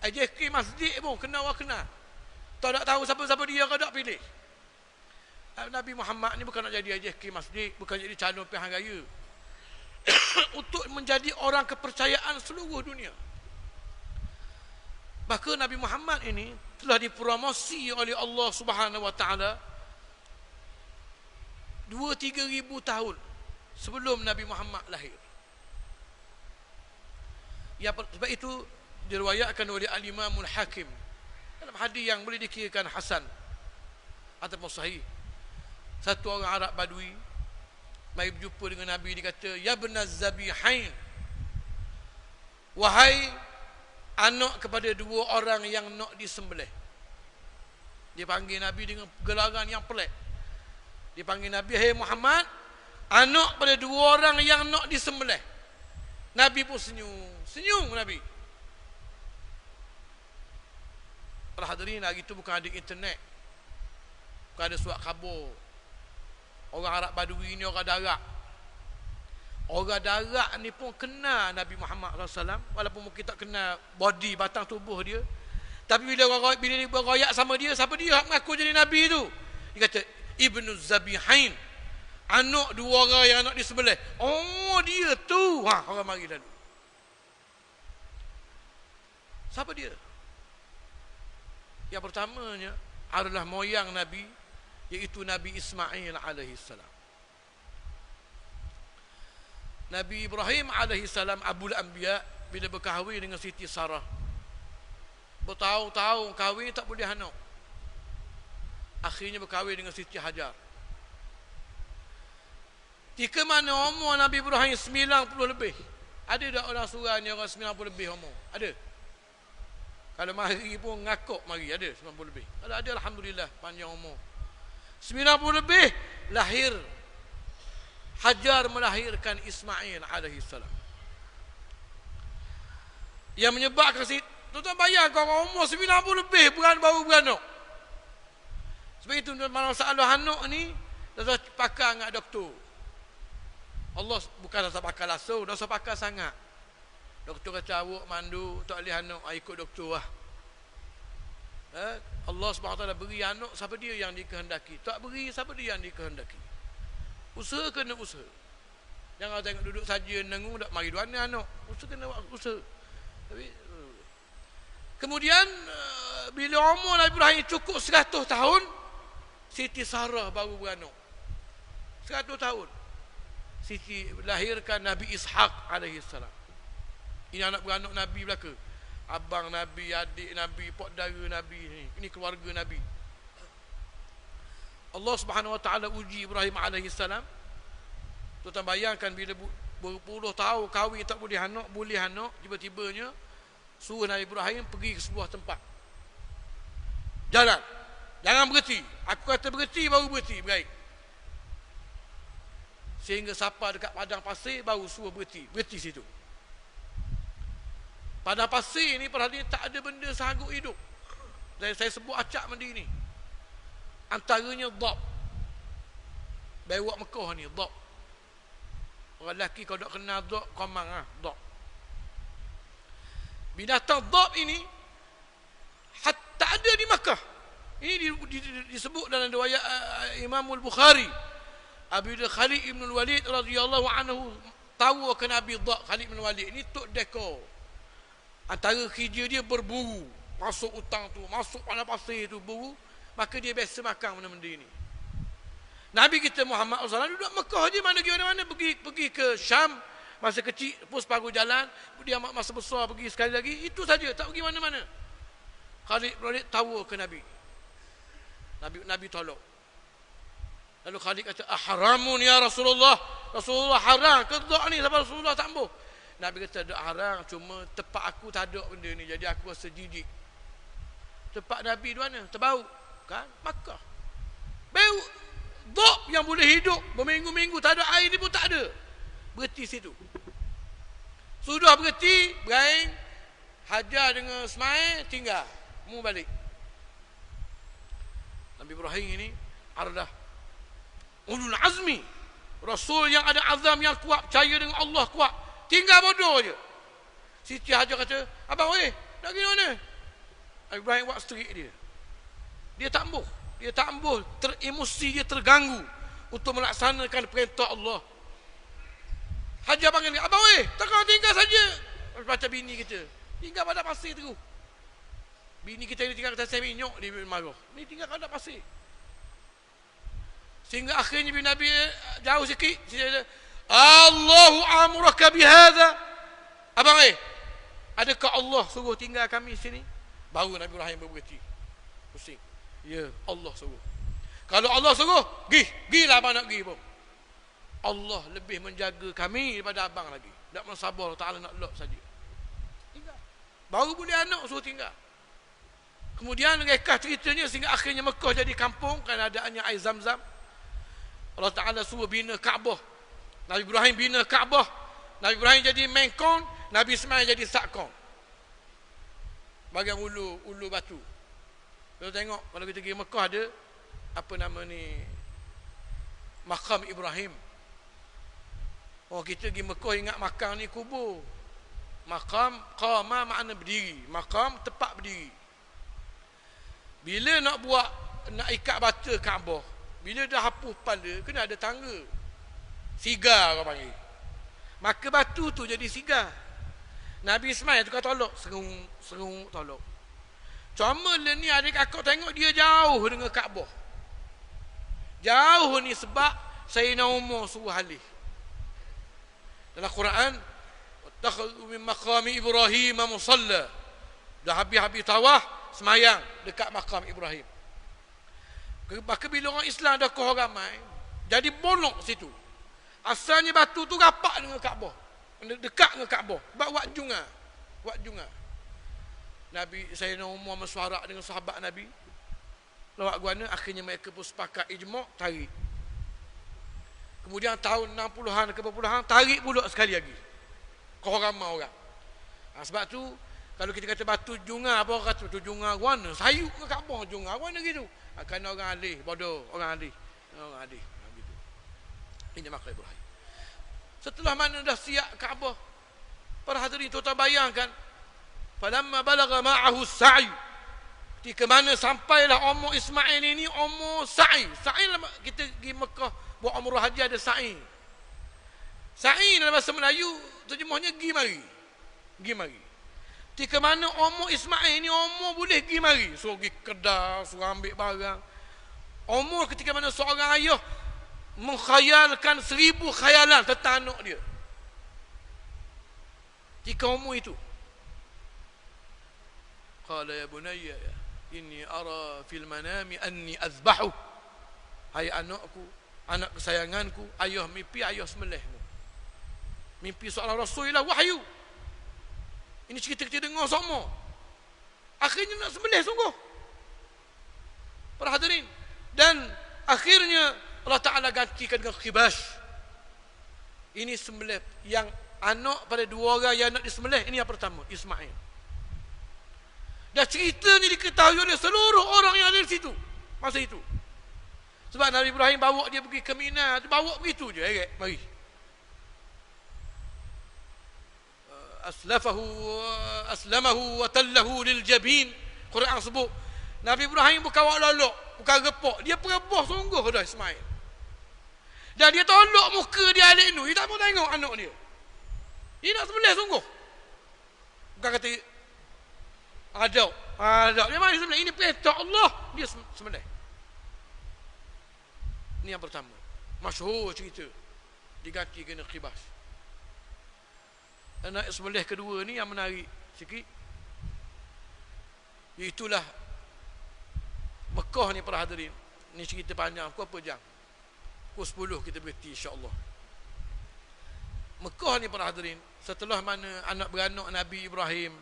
AJK masjid pun kena orang kenal. Tak tahu siapa-siapa dia ke tak pilih. Nabi Muhammad ni bukan nak jadi AJK masjid, bukan jadi calon pilihan raya. Untuk menjadi orang kepercayaan seluruh dunia. Maka Nabi Muhammad ini telah dipromosi oleh Allah Subhanahu Wa Taala 2-3 ribu tahun sebelum Nabi Muhammad lahir. Ya, sebab itu diriwayatkan oleh Al-Imamul Hakim dalam hadis yang boleh dikirakan hasan ataupun sahih. Satu orang Arab Badui mai berjumpa dengan Nabi, dia kata, ya ibnaz Zabihain, wahai anak kepada dua orang yang nak disembelih. Dia panggil Nabi dengan gelaran yang pelik. Dia panggil Nabi, hai Muhammad, anak pada dua orang yang nak disembelih. Nabi pun senyum Nabi. Para hadirin, hari itu bukan ada internet, bukan ada surat khabar. Orang Arab Badui ni orang darat. Orang darat ni pun kenal Nabi Muhammad SAW, walaupun mungkin tak kenal body, batang tubuh dia. Tapi bila dia beroyak sama dia, siapa dia mengaku jadi Nabi tu? Dia kata, Ibnu Zabihain, anak dua orang yang anak di sebelah. Oh, dia tu. Orang mari lalu. Siapa dia? Yang pertamanya adalah moyang Nabi, iaitu Nabi Ismail alaihi salam. Nabi Ibrahim alaihi salam, Abul Anbiya, bila berkahwin dengan Siti Sarah, bertahun-tahun kahwin tak boleh anak. akhirnya berkahwin dengan Siti Hajar. Ketika mana umur Nabi Ibrahim 90 lebih. Ada tak orang surah ni orang 90 lebih umur? Ada. Kalau mari pun ngakuk mari, ada 90 lebih. Kalau ada alhamdulillah panjang umur. 90 lebih lahir. Hajar melahirkan Ismail alaihi salam. Yang menyebabkan tuan-tuan bayangkan orang umur 90 lebih baru beranak. Sebab itu masalah anak ni dah pakar dengan doktor. Allah bukan dah pakar langsung, dah pakar sangat. Doktor kata awak mandu tak boleh anak, ikut doktor lah. Allah SWT beri anak siapa dia yang dikehendaki, tak beri siapa dia yang dikehendaki. Usaha kena usaha. Jangan tengok duduk saja nengung tak mari dua anak. Usaha kena usaha. Tapi kemudian bila umur Nabi Ibrahim cukup 100 tahun, Siti Sarah baru beranak. 100 tahun. Siti lahirkan Nabi Ishaq alaihi salam. Ini anak beranak Nabi belaka. Abang Nabi, adik Nabi, pak dara Nabi ni. Ini keluarga Nabi. Allah Subhanahu wa taala uji Ibrahim alaihi salam. Tuan bayangkan bila berpuluh tahun kahwin tak boleh anak, tiba-tibanya suruh Nabi Ibrahim pergi ke sebuah tempat. Jalan. Jangan berhenti. Aku kata berhenti baru berhenti, baik. Sehingga siapa dekat padang pasir baru suruh berhenti. Berhenti situ. Padang pasir ni perhatian tak ada benda sanggup hidup. Saya sebut acak benda ni. Antaranya dhab. Bewak Mekah ni dhab. Orang lelaki kalau tak kenal dhab, komang lah dhab. Binatang dhab ini tak ada di Makkah. Ini disebut dalam riwayat Imam Al-Bukhari. Apabila Khalid ibn Walid radhiyallahu anhu tahu ke Nabi dhab, Khalid ibn Walid ini tok dekor. Antara kerja dia berburu, masuk hutang tu, masuk padang pasir tu buru, maka dia biasa makan benda-benda ini. Nabi kita Muhammad SAW duduk Mekah je, mana pergi mana-mana, pergi ke Syam masa kecil, pus paruh jalan, dia masa besar pergi sekali lagi, itu saja, tak pergi mana-mana. Khalid Walid tahu ke Nabi. Nabi tolong. Lalu Khalid kata, "Ahramun ya Rasulullah." Rasulullah haram ke tak ni sampai Rasulullah tak ambuh. Nabi kata, "Tak haram, cuma tempat aku tak ada benda ni, jadi aku rasa jijik." Tempat Nabi di mana? Terbau, kan? Makkah. Bau dhab yang boleh hidup berminggu-minggu tak ada air ni pun tak ada. Berhenti situ. Sudah berhenti, beraing, Hajar dengan Ismail tinggal, mu balik. Nabi Ibrahim ini adalah ulul azmi, Rasul yang ada azam yang kuat, percaya dengan Allah kuat. Tinggal bodoh je. Siti Hajar kata, "Abang weh, nak pergi mana?" Ibrahim buat strik dia. Dia tak ambuh, emosi dia terganggu untuk melaksanakan perintah Allah. Hajar panggil dia, "Abang weh, takkan tinggal saja." Macam bini kita, tinggal pada pasir tu. Bini kita ni tinggal kata saya minyok, dia marah. Ni tinggal pada pasir. Sehingga akhirnya bila Nabi jauh sikit, dia kata, "Allahu amraka bihadza." Abang adakah Allah suruh tinggal kami sini? Baru Nabi Ibrahim berhenti. Pusing. Ya, Allah suruh. Kalau Allah suruh, gilah abang nak pergi pun. Allah lebih menjaga kami daripada abang lagi. Tak mensabar Ta'ala nak lock saja. Tinggal. Baru boleh anak suruh tinggal. Kemudian rekah ceritanya sehingga akhirnya Mekah jadi kampung kerana adaannya air Zam-Zam. Allah Ta'ala suruh bina Kaabah. Nabi Ibrahim bina Kaabah. Nabi Ibrahim jadi mengkon, Nabi Ismail jadi sakon. Bagian ulu batu. Kita tengok kalau kita pergi Mekah ada apa nama ni, Makam Ibrahim. Oh, kita pergi Mekah ingat makam ni kubur. Makam, qama makna berdiri. Makam tempat berdiri. Bila nak ikat bata Kaabah, bila dah hapus kepala, kena ada tangga. Sigar orang panggil. Maka batu tu jadi sigar. Nabi Ismail tukar tolok, serung tolok. Cuma ni adik kakak tengok dia jauh dengan Kaabah. Jauh ni sebab Sayyidina Umar suruh halih. Dalam Quran, "Wattakhadhu min maqami Ibrahim musalla." Dah habis tawaf, semayang dekat makam Ibrahim. Maka bila orang Islam dah koh ramai, jadi bolong situ. Asalnya batu tu rapat dengan Kaabah. Dekat dengan Kaabah. Sebab wak junga. Nabi Sayyidina Umar mesyuarat dengan sahabat Nabi. Lawak guana, akhirnya mereka pun sepakat ijma' tarik. Kemudian tahun 60-an ke berpuluhan, tarik pula sekali lagi. Koh ramai orang. Sebab tu, kalau kita kata batu junga, apa orang kata batu junga guana? Sayuk ke Kaabah junga guana gitu. Kerana orang alih, bodoh, orang alih. Gitu. Ini makhluk Ibrahim. Setelah mana dah siap Kaabah, para hadirin tuan-tuan bayangkan, falamma balagha ma'ahu sa'i, ketika mana sampailah umur Ismail ini umur sa'i. Sa'i kita pergi Mekah buat umrah haji ada sa'i. Sa'i dalam bahasa Melayu terjemahnya pergi mari. Ketika mana umur Ismail ini umur boleh pergi mari, suruh pergi kedai, suruh ambil barang. Umur ketika mana seorang ayah mengkhayalkan 1000 khayalan tentang anak dia. Ketika umur itu, qala ya bunayya inni ara fil manami anni azbahu. Hai anakku, anak kesayanganku, ayah mimpi ayah sembelihmu. Mimpi seorang Rasulullah wahyu. Ini cerita kita dengar semua. Akhirnya nak sembelih sungguh. Para hadirin, dan akhirnya Allah Ta'ala gantikan dengan khibas. Ini sembelih yang anak pada dua orang yang nak disembelih. Ini yang pertama, Ismail. Dan cerita ni diketahui oleh seluruh orang yang ada di situ masa itu. Sebab Nabi Ibrahim bawa dia pergi ke Mina, dia bawa begitu je, mari. Aslamahu wa tallahu lil jabin. Quran sebut Nabi Ibrahim bukan awak lolok, bukan repok, dia perebah sungguh dah Ismail. Dan dia tolak muka dia alik tu, dia tak mau tengok anak dia. Dia nak sembelih sungguh. Bukan kata ada. Dia mari sembelih, ini perintah Allah, dia sembelih. Ini yang pertama. Masyhur cerita diganti kena khibas. Dan sembelih kedua ni yang menarik sikit. Itulah Mekah ni para hadirin. Ni cerita panjang, berapa jam? Pukul 10 kita berhenti insya-Allah. Mekah ni para hadirin, setelah mana anak beranak Nabi Ibrahim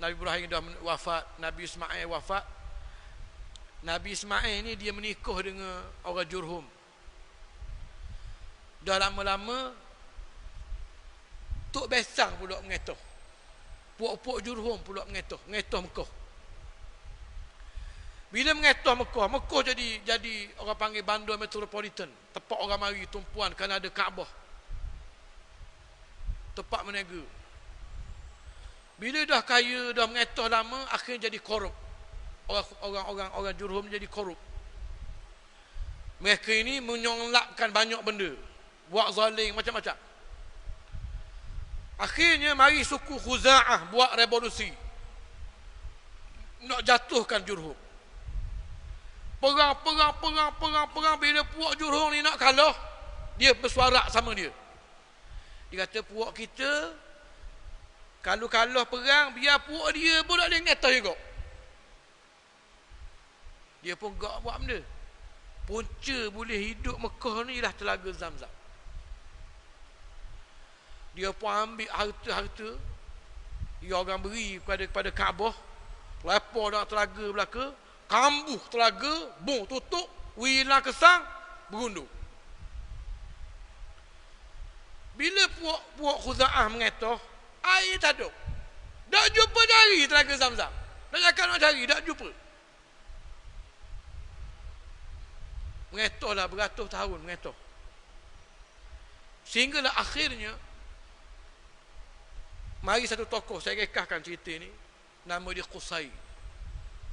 dah wafat, Nabi Ismail wafat. Nabi Ismail ni dia menikah dengan orang Jurhum. Dah lama-lama Tok Besang pula mengetah. Puak-puak Jurhum pula mengetah Mekah. Bila mengetah Mekah jadi orang panggil bandar metropolitan. Tempat orang mari tumpuan kerana ada Kaabah. Tempat meniaga. Bila dah kaya, dah mengetah lama, akhirnya jadi korup. Orang Jurhum jadi korup. Mereka ini menyonglapkan banyak benda. Buat zalim macam-macam. Akhirnya mari suku Khuza'ah buat revolusi. Nak jatuhkan Jurhum. Perang. Bila puak Jurhum ni nak kalah, dia bersuarak sama dia. Dia kata puak kita, kalau kalah perang, biar puak dia pun tak boleh ngetah juga. Dia pun gak buat benda. Punca boleh hidup Mekah ni lah Telaga Zamzam. Dia pun ambil harta-harta dia orang beri kepada Kaabah. Lepar dalam telaga belaka, kambuh telaga, bung tutup, wilang kesang, berundur. Bila puak Khuza'ah mengetah, air tak ada. Tak jumpa cari Telaga Zamzam. Nak cakap nak cari, tak jumpa. Mengetah lah beratus tahun mengetah. Sehinggalah akhirnya mari satu tokoh, saya rekahkan cerita ni. Nama dia Qusay.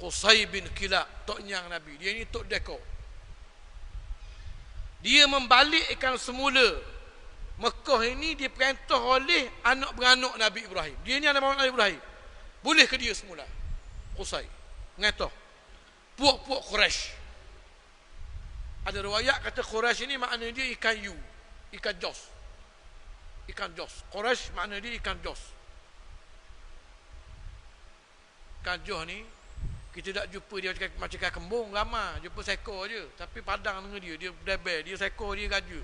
Qusay bin Kilab, Tok Nyang Nabi. Dia ni Tok Deko. Dia membalikkan semula Mekah ini diperintah oleh anak beranak Nabi Ibrahim. Dia ni anak beranak Nabi Ibrahim. Boleh ke dia semula? Qusay mengetah puak-puak Quraisy. Ada riwayat kata Quraisy ini makna dia ikan yu, ikan jos. Ikan jos. Quraisy makna dia ikan jos. Ikan jos ni Kita tak jumpa dia macam kembung ramai, jumpa seekor je. Tapi padang dengan dia debel, dia seekor, dia raja.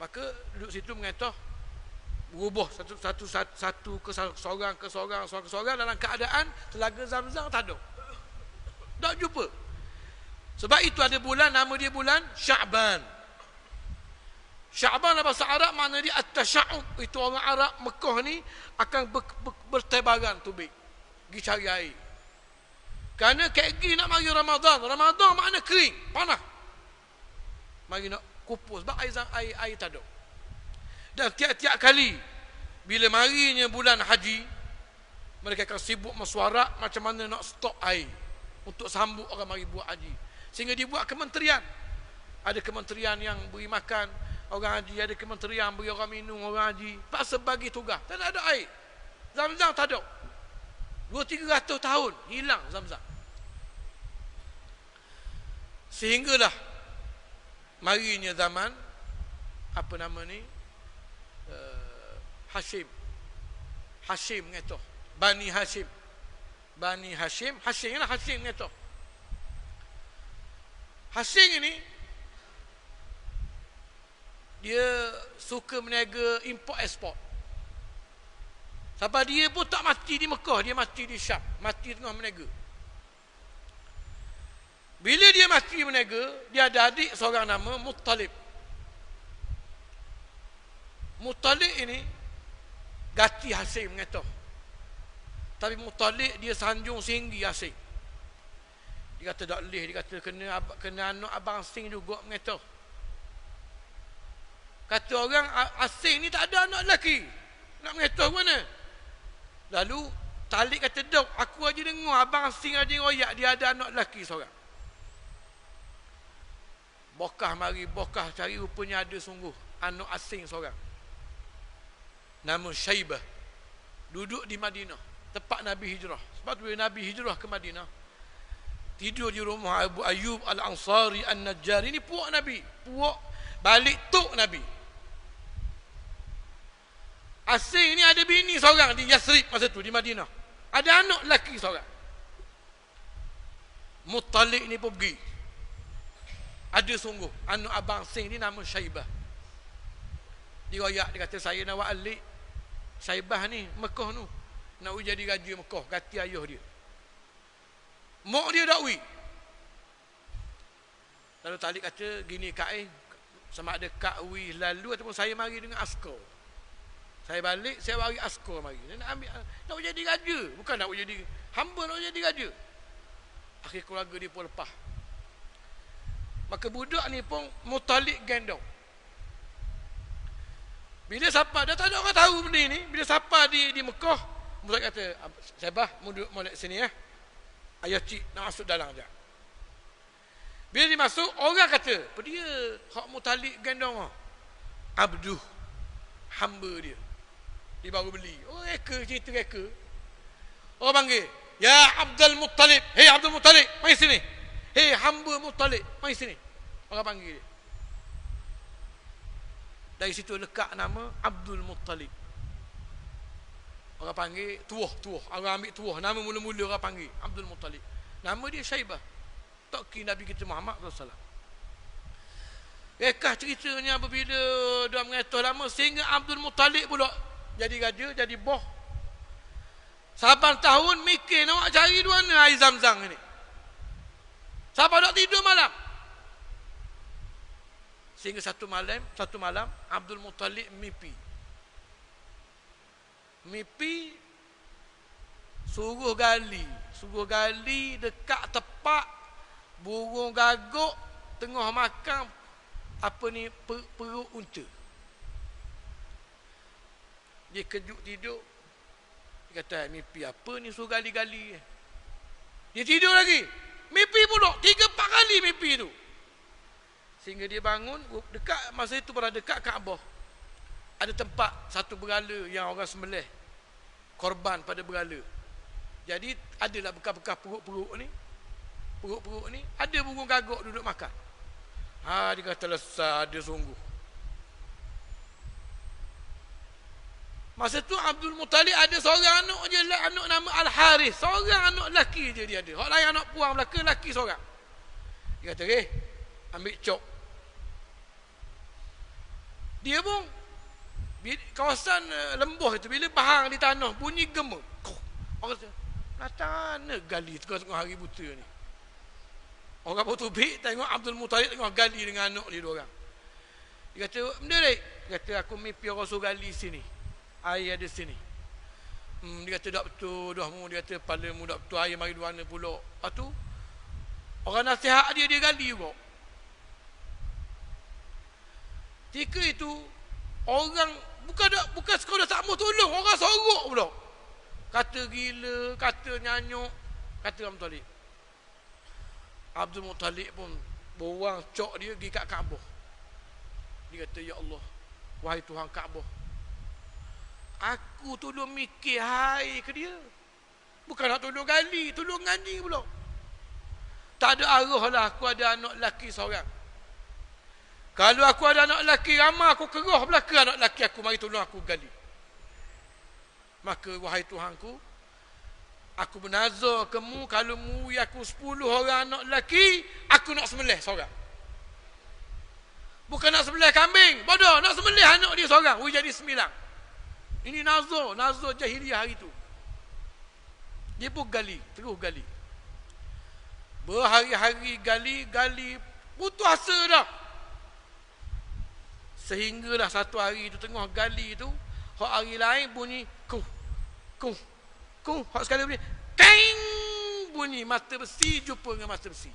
Maka duduk situ mengetah, berubah satu ke seorang dalam keadaan telaga Zamzam tak ada. Tak jumpa. Sebab itu ada bulan, nama dia bulan Sya'ban. Sya'ban dalam bahasa Arab makna dia at-tasya'ub. Itu orang Arab Mekah ni akan bertebaran tubik, pergi cari air. Kerana kegi nak mari Ramadan. Ramadan makna kering, panas. Mari nak kupus sebab air tak ada. Dan tiap-tiap kali bila marinya bulan haji, mereka akan sibuk mesuarak macam mana nak stok air untuk sambut orang mari buat haji. Sehingga dibuat kementerian. Ada kementerian yang beri makan orang haji, ada kementerian beri orang minum orang haji. Paksa bagi tugas. Tak ada air. Zamzam tak ada. 200-300 tahun hilang Zamzam. Sehinggalah marinya zaman apa nama ni, Hashim ngetoh, Bani Hashim lah Hashim ngetoh. Hashim ini dia suka meniaga import export. Sampai dia pun tak mati di Mekah, dia mati di Syam, mati tengah meniaga. Bila dia mati meniaga, dia ada adik seorang nama Muttalib. Muttalib ini gati Hashim ngetoh. Tapi Muttalib dia sanjung tinggi Hashim. Dia kata tak boleh, dia kata kena anak abang Sing juga ngetoh. Kata orang Hashim ni tak ada anak lelaki. Nak ngetoh mana? Lalu Talib kata, "Dok, aku aja dengar abang Sing aja royak dia ada anak lelaki seorang." Bokah mari, bokah cari, rupanya ada sungguh anak asing seorang. Nama Syaibah. Duduk di Madinah, tempat Nabi hijrah. Sebab tu Nabi hijrah ke Madinah, tidur di rumah Abu Ayyub Al-Ansari An-Najjari. Ini puak Nabi, puak balik tok Nabi. Asing ni ada bini seorang di Yasrib masa tu, di Madinah. Ada anak lelaki seorang. Muttalib ni pun pergi. Ada sungguh anak abang Sing ni nama Syaibah. Dia royak, dia kata, "Saya nak alik Syaibah ni Mekah tu, nak jadi raja Mekah, ganti ayah dia." Mak dia tak wi. Lalu Talib kata, "Gini Kak, sama ada Kak wi lalu ataupun saya mari dengan askar. Saya balik, saya bagi askar mari. Dia nak ambil, nak jadi raja, bukan nak jadi hamba, nak jadi raja." Akhir keluarga dia pun lepas. Maka budak ni pun Muttalib gendong. Bila siapa, dah tak ada orang tahu benda ni. Bila siapa di Mekah, Muttalib kata, "Syabah, duduk molek sini ya. Ayah cik nak masuk dalam sekejap." Bila dia masuk, orang kata, "Apa dia? Hak Muttalib gendong." Abduh, hamba dia. Dia baru beli. Oh, reka, cerita reka. Orang panggil, "Ya Abdul Muttalib. Hei Abdul Muttalib, mari sini. Hei hamba Muttalib, mari sini." Orang panggil dia. Dari situ lekat nama Abdul Muttalib. Orang panggil tuah. Orang ambil tuah. Nama mula-mula orang panggil Abdul Muttalib. Nama dia Syaibah. Toki Nabi kita Muhammad SAW. Rekah ceritanya apabila dia mengetah lama, sehingga Abdul Muttalib pula jadi raja, jadi boh. Saban tahun mikir nak cari di mana air Zamzam ni. Siapa tak tidur malam. Sehingga satu malam Abdul Muttalib mimpi suruh gali dekat tepat burung gagak tengah makan apa ni, perut unta. Dia kejut tidur. Dia kata, "Mimpi apa ni suruh gali-gali?" Dia tidur lagi, mimpi pula 3-4 kali mimpi tu. Sehingga dia bangun, dekat masa itu berada dekat Kaabah. Ada tempat satu berhala yang orang sembelih korban pada berhala. Jadi adalah bekas-bekas perut-perut ni ada burung gagak duduk makan. Dia kata, "Lesah ada sungguh." Masa tu Abdul Muttalib ada seorang anak je, anak nama Al-Harith. Seorang anak lelaki je dia ada. Hak lain anak puang belaka, lelaki seorang. Dia kata, ambil cok. Dia pun kawasan lembuh itu, bila bahang di tanah bunyi gema. Orang kata, mana gali tengah-tengah hari buta ni. Orang bertubik tengok Abdul Muttalib tengah gali dengan anak dia dua orang. Dia kata, benda ni? Dia kata, aku mimpi orang suruh gali sini. Air ada sini. Dia kata, tak betul dah mu. Dia kata, pada mu tak betul, air mari duana pula. Lepas tu, orang nasihat dia gali juga. Ketika itu, orang, bukan sekolah tak mau tolong, orang sorok pula. Kata gila, kata nyanyuk, kata Abdul Muttalib. Abdul Muttalib pun buang cok dia pergi kat Kaabah. Dia kata, ya Allah, wahai Tuhan Kaabah, aku tolong mikir hai ke dia. Bukan nak tolong gali, tolong ngaji pula. Tak ada arah lah aku ada anak lelaki seorang. Kalau aku ada anak lelaki ramai, aku kerah belaka anak lelaki aku, mari tolong aku gali. Maka wahai Tuhanku, aku bernazar kamu, kalau mu aku 10 orang anak lelaki, aku nak sembelih seorang. Bukan nak sembelih kambing, bodoh, nak sembelih anak dia seorang, jadi 9. Ini nazar jahiliah hari tu. Dia pun gali, terus gali. Berhari-hari gali, putus asa dah. Sehinggalah satu hari tu tengah gali tu, hak hari lain bunyi kuh. Hak sekali bunyi keng, bunyi mata besi jumpa dengan mata besi.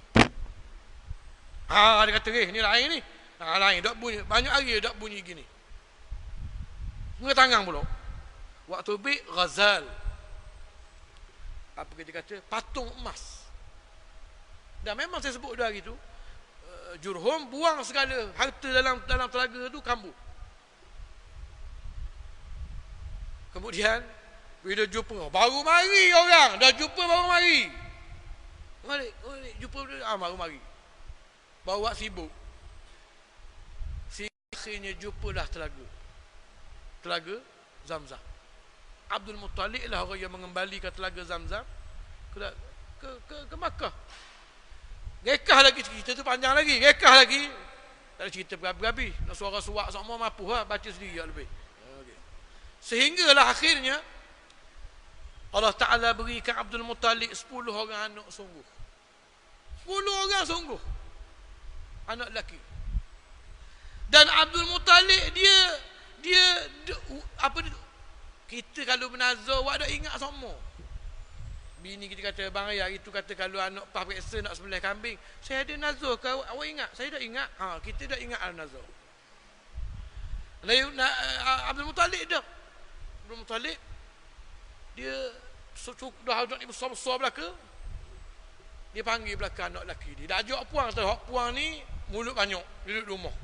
Dia kata, ni lain ni. Lain dak bunyi, banyak hari dak bunyi gini. Dengan tangan pula. Waktu bik ghazal. Apa kita kata? Patung emas. Dan memang saya sebut dah hari tu, Jurhum buang segala harta dalam telaga tu kambuh. Kemudian bila jumpa, baru mari orang, dah jumpa baru mari. Mari jumpa dia, baru mari. Bawa sibuk. Akhirnya jumpalah telaga Zamzam. Abdul Muttalib lah orang yang mengembalikan telaga Zamzam ke Makkah. Rekah lagi cerita tu, panjang lagi. Rekah lagi. Tak ada cerita berabi-berabi. Nak suara suak semua mampu lah. Baca sendiri lebih. Okay. Sehinggalah akhirnya Allah Ta'ala berikan Abdul Muttalib 10 orang anak sungguh. 10 orang sungguh. Anak lelaki. Dan Abdul Muttalib dia apa dia, kita kalau bernazar awak dah ingat semua. Bini kita kata, bang ayah itu kata kalau anak pah periksa nak sembelih kambing, saya ada nazar ke awak ingat? Saya dah ingat. Kita dah ingat al-nazar. Abdul Muttalib dah. Abdul Muttalib dia dah ni besar-besar belaka. Dia panggil belaka anak lelaki dia. Dia ajak puang, puang ni mulut banyak, duduk rumah.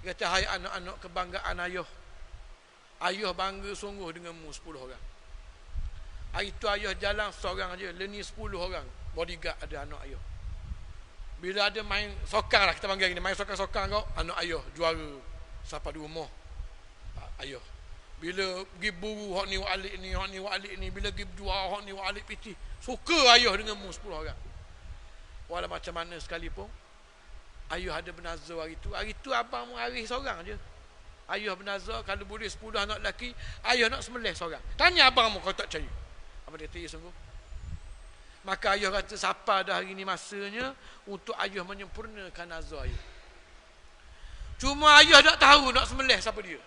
Dia kata, hai anak-anak kebanggaan ayah. Ayah bangga sungguh denganmu 10 orang. Hari tu ayah jalan seorang aja, leni 10 orang. Bodyguard ada anak ayah. Bila ada main sokang lah, kita panggil gini, main sokang-sokang kau, anak ayah juara sampai di rumah ayah. Bila pergi buru hak ni wak alik ni, hak ni wak alik ni, bila pergi juara hak ni wak alik piti, suka ayah denganmu 10 orang. Walau macam mana sekalipun, ayah ada bernazar hari tu. Hari tu abang mu hari seorang je. Ayah bernazar kalau boleh 10 anak lelaki, ayah nak sembelih seorang. Tanya abang mu, kau tak percaya. Apa dia kata, ya sungguh. Maka ayah kata, siapa dah hari ni masanya untuk ayah menyempurnakan nazar ayah. Cuma ayah tak tahu nak sembelih siapa dia.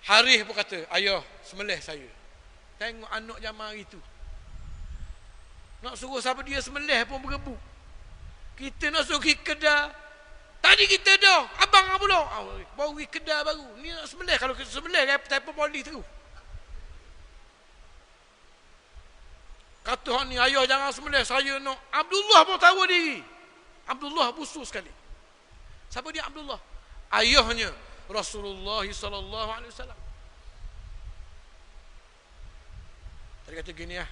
Harith pun kata, ayah sembelih saya. Tengok anak zaman hari tu. Nak suruh siapa dia sembelih pun berebut. Kita nak suruh pergi kedai. Tadi kita dah, abang pula. Baru pergi kedai baru. Ni nak sembelih. Kalau kita sembelih, telefon polis terus. Kata ni, ayah jangan sembelih, saya nak. Abdullah pun tahu diri. Abdullah busuk sekali. Siapa dia Abdullah? Ayahnya Rasulullah sallallahu alaihi wasallam. Tadi kata gini lah,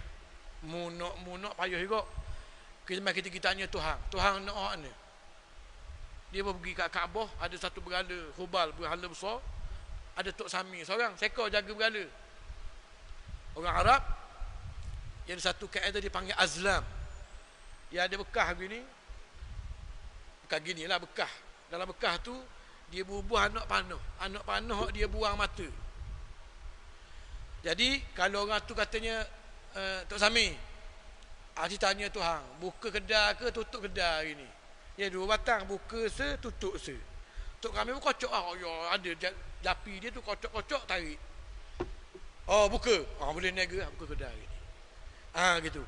munak payah juga. Kita tanya Tuhan nak orang ni. Dia pergi kat Kaabah, ada satu berhala Hubal, berhala besar. ada Tok Sami seorang, seekor jaga berhala. Orang Arab, yang satu kaedah dipanggil azlam. Yang ada bekah begini, bukan gini lah bekah. Dalam bekah tu, dia bubuh anak panah. Anak panah dia buang mata. Jadi, kalau orang tu katanya, Tok Sami, Haji tanya Tuhan, buka kedai ke tutup kedai hari ni? Ya, 2 batang, buka se, tutup se. Tok kami pun kocok lah. Ya, ada japi dia tu kocok-kocok, tarik. Oh, buka. Boleh niaga lah, buka kedai hari ni. Gitu.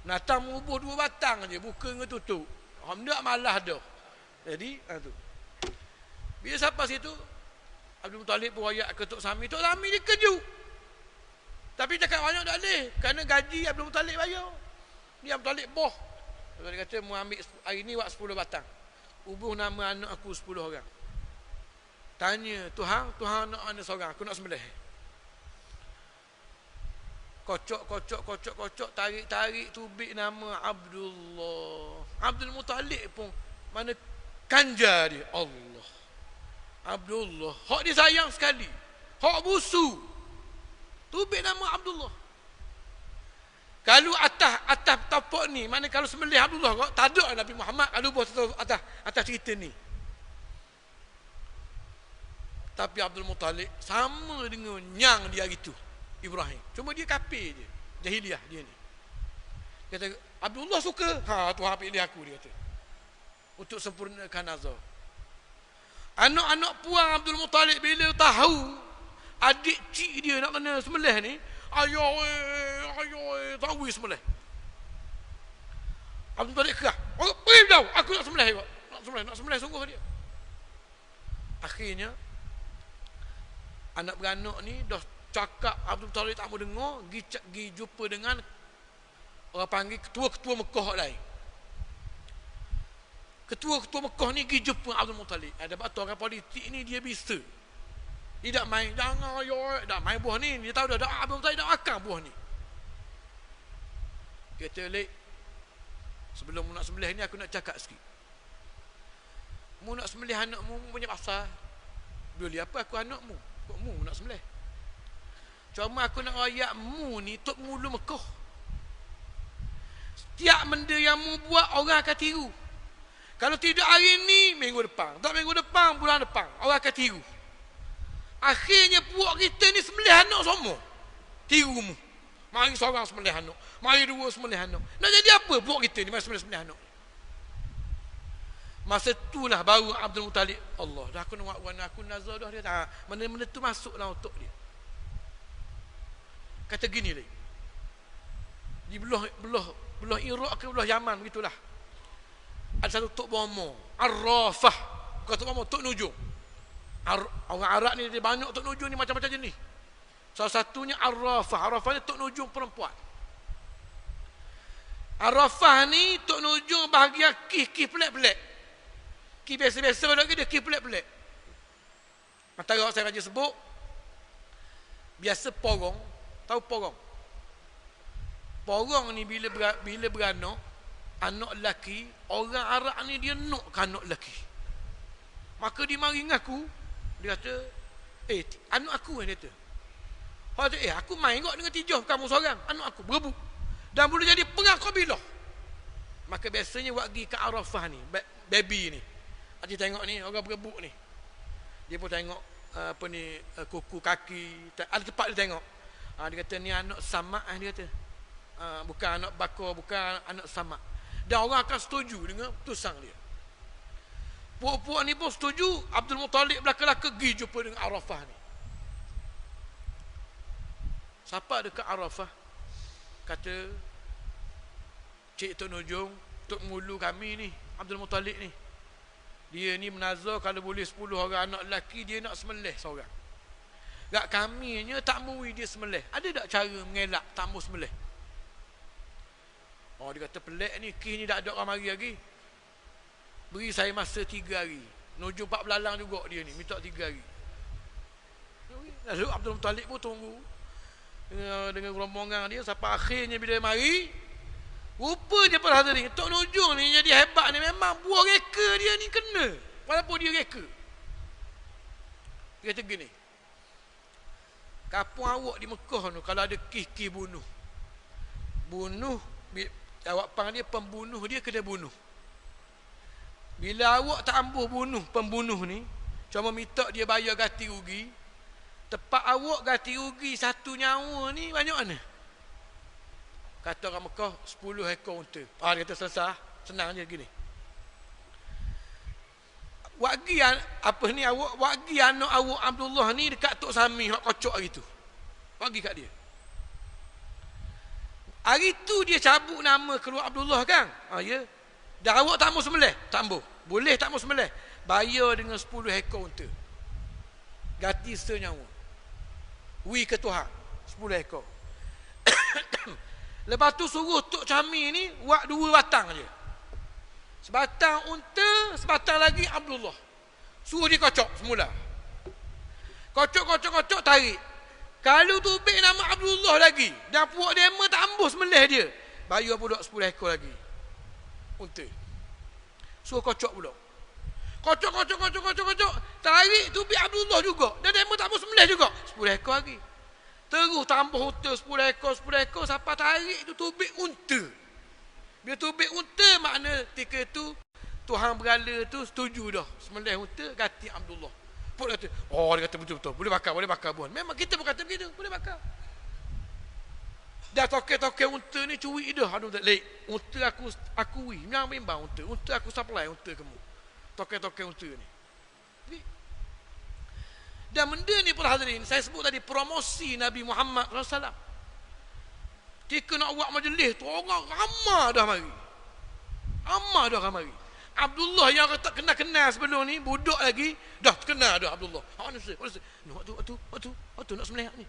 Natang mengubuh 2 batang je, buka ke tutup. Hendak malah dah. Jadi, tu. Bila sampai situ, Abdul Muttalib pun royak ke Tok Sami. Tok Sami dia kejut. Tapi cakap banyak tak boleh. Kerana gaji Abdul Muttalib bayar. Dia Abdul Muttalib boh. Dia kata, mau ambil hari ni buat 10 batang. Ubuh nama anak aku 10 orang. Tanya, Tuhan nak mana seorang? Aku nak sembelih. Kocok, tarik, tubik nama Abdullah. Abdul Muttalib pun, mana kanja dia. Allah. Abdullah. Hak dia sayang sekali. Hak busu. Tubik nama Abdullah. Kalau atas tapak ni, mana kalau sembelih Abdullah kok, tak ada Nabi Muhammad kalau buat atas cerita ni. Tapi Abdul Muttalib sama dengan nyang dia hari tu, Ibrahim. Cuma dia kafir je. Jahiliah dia ni. Kata, Abdullah suka. Tuhan pilih aku, dia kata. Untuk sempurnakan nazar. Anak-anak puang Abdul Muttalib bila tahu adik cik dia nak kena sembelih ni, ayo, tahu sembelih. Abdul Muttalib kerah. Pergi jauh, aku nak sembelih kau. Nak sembelih sungguh dia. Akhirnya, anak beranak ni dah cakap Abdul Muttalib tak mau dengar, pergi jumpa dengan orang panggil ketua-ketua Mekah lain. Ketua-ketua Mekah ni pergi jumpa Abdul Muttalib. Ada batu orang politik ni dia bisa. Dia tak main, jangan tak main buah ni. Dia tahu dah Abdul Muttalib dah akan buah ni. Dia kata, Lek, sebelum nak sembelih ni aku nak cakap sikit. Mu nak sembelih anakmu punya pasal. Boleh apa aku anakmu? Kok mu nak sembelih? Cuma aku nak rayak mu ni tok mulu Mekah. Setiap benda yang mu buat orang akan tiru. Kalau tidak hari ni, minggu depan. Tak minggu depan, bulan depan. Orang akan tiru. Akhirnya puak kita ni sembelih anak semua. Tiru mu. Mari seorang sembelih anak. Mari 2 sembelih anak. Nak jadi apa puak kita ni mari sembelih anak? Masa itulah baru Abdul Muttalib, Allah, dah aku nak buat aku nazar dah dia. Mana-mana tu masuk dalam otak dia. Kata gini lagi. Di belah Iraq ke belah Yaman begitulah. Ada satu Tok Bomo, Arrafah. Bukan Tok Bomo, Tok Nujum. Orang Arab ni dia banyak Tok Nujum ni macam-macam jenis. Salah satunya Arrafah. Arrafah ni Tok Nujum perempuan. Arrafah ni Tok Nujum bahagia kih pelik-pelik. Kih biasa-biasa lagi dia kih pelik-pelik. Antara saya raja sebut, biasa porong. Tahu porong? Porong ni bila beranak, anak lelaki, orang Arab ni dia nakkan anak lelaki. Maka dia mari dengan aku, dia kata, anak aku ni dia kata. Dia kata, aku main kok dengan tijah kamu seorang, anak aku berebut. Dan boleh jadi perang kabilah. Maka biasanya buat pergi ke Arafah ni, baby ni. Dia tengok ni, orang berebut ni. Dia pun tengok kuku kaki, ada tempat dia tengok. Dia kata ni anak samak, dia kata. Bukan anak bakar, bukan anak samak. Dan orang akan setuju dengan putusan dia. Puak-puak ni pun setuju. Abdul Muttalib belaka-laka pergi jumpa dengan Arafah ni. Siapa dekat Arafah kata, Cik Tok Nujung, Tok Mulu kami ni, Abdul Muttalib ni, dia ni menazar kalau boleh 10 orang anak lelaki dia nak sembelih seorang. Gak kami nya tak mau dia sembelih. Ada tak cara mengelak tak mau sembelih? Dia kata pelik ni, kih ni tak ada orang mari lagi. Beri saya masa 3 hari. Nujum 4 belalang juga dia ni, minta 3 hari. Lalu Abdul Muttalib pun tunggu dengan rombongan dia sampai akhirnya bila mari, rupanya pada hari ni Tok Nujung ni jadi hebat ni, memang buah reka dia ni kena walaupun dia reka. Dia kata gini, Kampung awak di Mekah tu kalau ada kes bunuh. Awak pang dia pembunuh dia kena bunuh. Bila awak tak ambuh bunuh pembunuh ni, cuma minta dia bayar ganti rugi, tepat awak ganti rugi 1 nyawa ni banyak mana? Kata orang Mekah 10 ekor unta. Dia kata selesai, senang je gini. Wagi anak awak Abdullah ni dekat Tok Sami hak kocok hari tu. Bagi kat dia. Hari tu dia cabut nama keluar Abdullah kan? Ya. Dah awak tak mau sembelih? Tak mau. Boleh tak mau sembelih? Bayar dengan 10 ekor unta. Ganti senyawa. Wi ke Tuhan 10 ekor. Lepas tu suruh Tok Sami ni buat 2 batang je. Sebatang unta, sebatang lagi Abdullah. Suruh dia kocok semula. Kocok, tarik. Kalau tubik nama Abdullah lagi, dan puak dema tak ambuh sembelih dia, bayar pula 10 ekor lagi. Unta. Suruh kocok pula. Kocok. Tarik tubik Abdullah juga. Dan dema tak ambuh sembelih juga. 10 ekor lagi. Terus tambah unta 10 ekor sampai tarik tu tubik unta. Bila tubik unta makna ketika tu Tuhan berala tu setuju dah sembelih unta ganti Abdullah. Pun kata, dia kata betul-betul. Boleh bakar buan. Memang kita pun kata begitu, boleh bakar. Dah toke-toke unta ni curi dah. Aduh tak lek. Unta aku memang bimbang unta. Unta aku supply unta kamu. Toke-toke unta ni. Dan benda ni para hadirin, saya sebut tadi promosi Nabi Muhammad SAW. Jika nak buat majlis tu orang ramai dah mari. Abdullah yang tak kenal sebelum ni, budak lagi, dah kenal dah Abdullah. Waktu nak sembelih ni.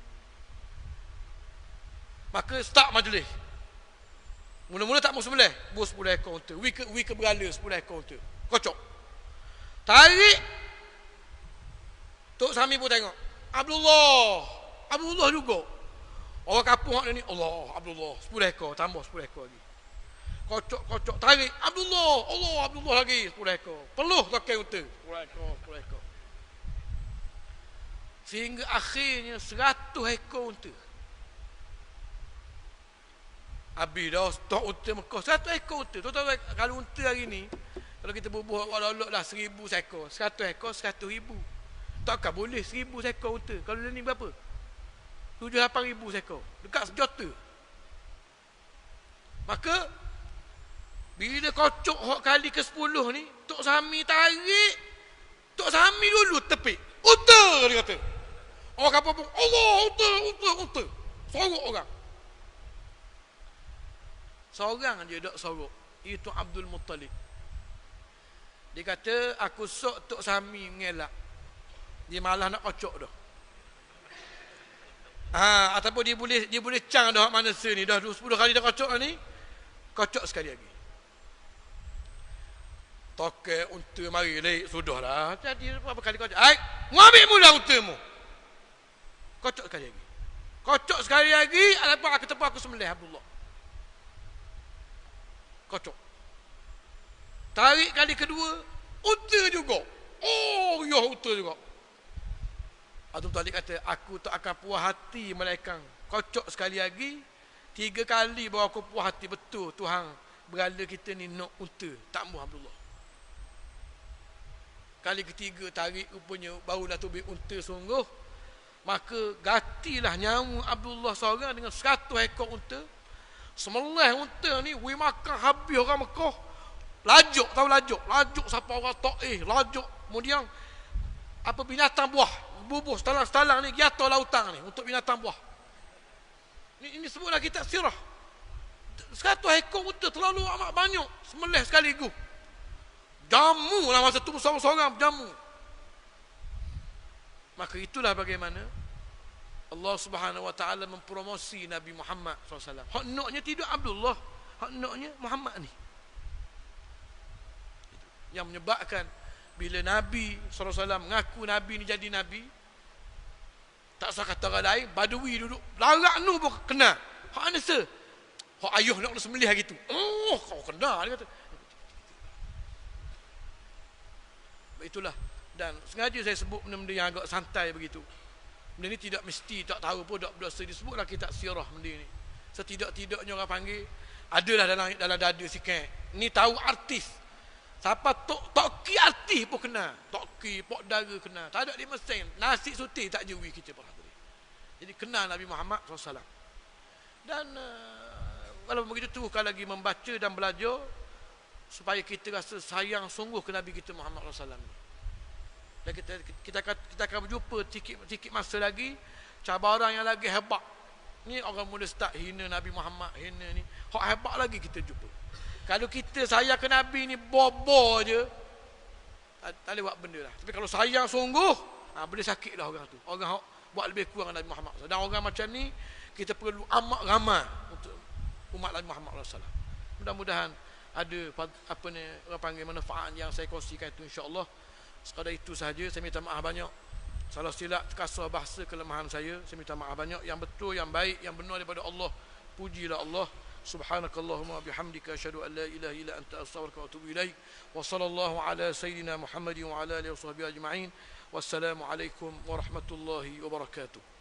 Maka start majlis. Mula-mula tak mau sembelih, bos 10 ekor unta. Wi ke berala 10 ekor unta. Kocok. Tarik. Tok Sami pun tengok. Abdullah juga. Orang kampung ni Abdullah 10 ekor, tambah 10 ekor lagi. Kocok, tarik Abdullah lagi 10 ekor. Peluh tokai unta 10 ekor. Sehingga akhirnya 100 ekor unta. Habis dah stok unta Mekah 100 ekor unta. Tahu kalau unta hari ni kalau kita berbuat walau lah 1000 ekor, 100 ekor 100,000. Takkan boleh 1000 ekor unta. Kalau ni berapa? 7-8 ribu seekor. Dekat sejuta. Maka bila kocok hok kali ke 10 ni, Tok Sami tarik. Tok Sami dulu tepik. Unta dia kata. Orang kapal pun unta. Sorok orang. Seorang je dok sorok. Itu Abdul Muttalib. Dia kata aku sok Tok Sami mengelak. Dia malah nak kocok dah. Ataupun dia boleh cang dah mana ni dah 10 kali dah kocok ni, kocok sekali lagi. Toke unta mari lek sudahlah. Jadi berapa kali kocok? Ngambil mula untamu. Kocok sekali lagi. Alamak aku tepat aku sembelih Abdullah. Kocok. Tarik kali kedua, unta juga. Unta juga. Abdul Talib kata, aku tak akan puas hati melainkan kocok sekali lagi, 3 kali baru aku puas hati betul Tuhan berala kita ni nak unta. Tak mahu Abdullah. Kali ketiga tarik rupanya barulah tubik unta sungguh. Maka gantilah nyawa Abdullah seorang dengan 100 ekor unta. Semelah unta ni, makan habis orang Mekah. Lajuk, tahu lajuk? Lajuk siapa orang Taif, lajuk. Kemudian apa binatang buah, bubuh stalang-stalang ni jatuh lautan ni untuk binatang buah. Ini sebutlah kitab sirah. 100 ekor unta terlalu amat banyak, semelih sekaligus. Jamu lah masa tu seorang-seorang jamu. Maka itulah bagaimana Allah Subhanahu wa taala mempromosi Nabi Muhammad SAW. Hak naknya tidak Abdullah, hak naknya Muhammad ni. Yang menyebabkan bila Nabi SAW mengaku Nabi ni jadi Nabi, tak usah kata orang lain, Badui duduk larak nu pun kena. Hak anasa, hak ayuh nak sembelih hari tu. Kau kena, dia kata. Itulah. Dan sengaja saya sebut benda-benda yang agak santai begitu. Benda ni tidak mesti, tak tahu pun tak berdosa, disebutlah kitab sirah benda ni. Setidak-tidaknya orang panggil, adalah dalam dada sikit. Ni tahu artis. Siapa toki artis pun kena. Toki, pok dara kena. Tak ada di Mesin. Nasi suti tak jewi kita para hadirin. Jadi kenal Nabi Muhammad SAW. Dan walaupun begitu teruskan lagi membaca dan belajar supaya kita rasa sayang sungguh ke Nabi kita Muhammad SAW. Dan kita akan berjumpa sikit masa lagi cabaran yang lagi hebat. Ni orang mula start hina Nabi Muhammad, hina ni. Hak hebat lagi kita jumpa. Kalau kita sayang ke Nabi ni bobo je, tak boleh buat benda lah. Tapi kalau sayang sungguh, boleh sakit lah orang tu. Orang buat lebih kurang Nabi Muhammad SAW. Dan orang macam ni kita perlu amat ramai untuk umat Nabi Muhammad SAW. Mudah-mudahan ada apa ni orang panggil manfaat yang saya kongsikan itu, insya-Allah. Sekadar itu sahaja. Saya minta maaf banyak. Salah silap terkasar bahasa kelemahan saya minta maaf banyak. Yang betul, yang baik, yang benar daripada Allah, pujilah Allah. Subhanakallahumma bihamdika asyhadu an la ilaha illa anta astaghfiruka wa atubu ilaik. Wa sallallahu ala sayyidina Muhammadin wa ala alihi washabbihi ajma'in. Wassalamu alaikum warahmatullahi wabarakatuh.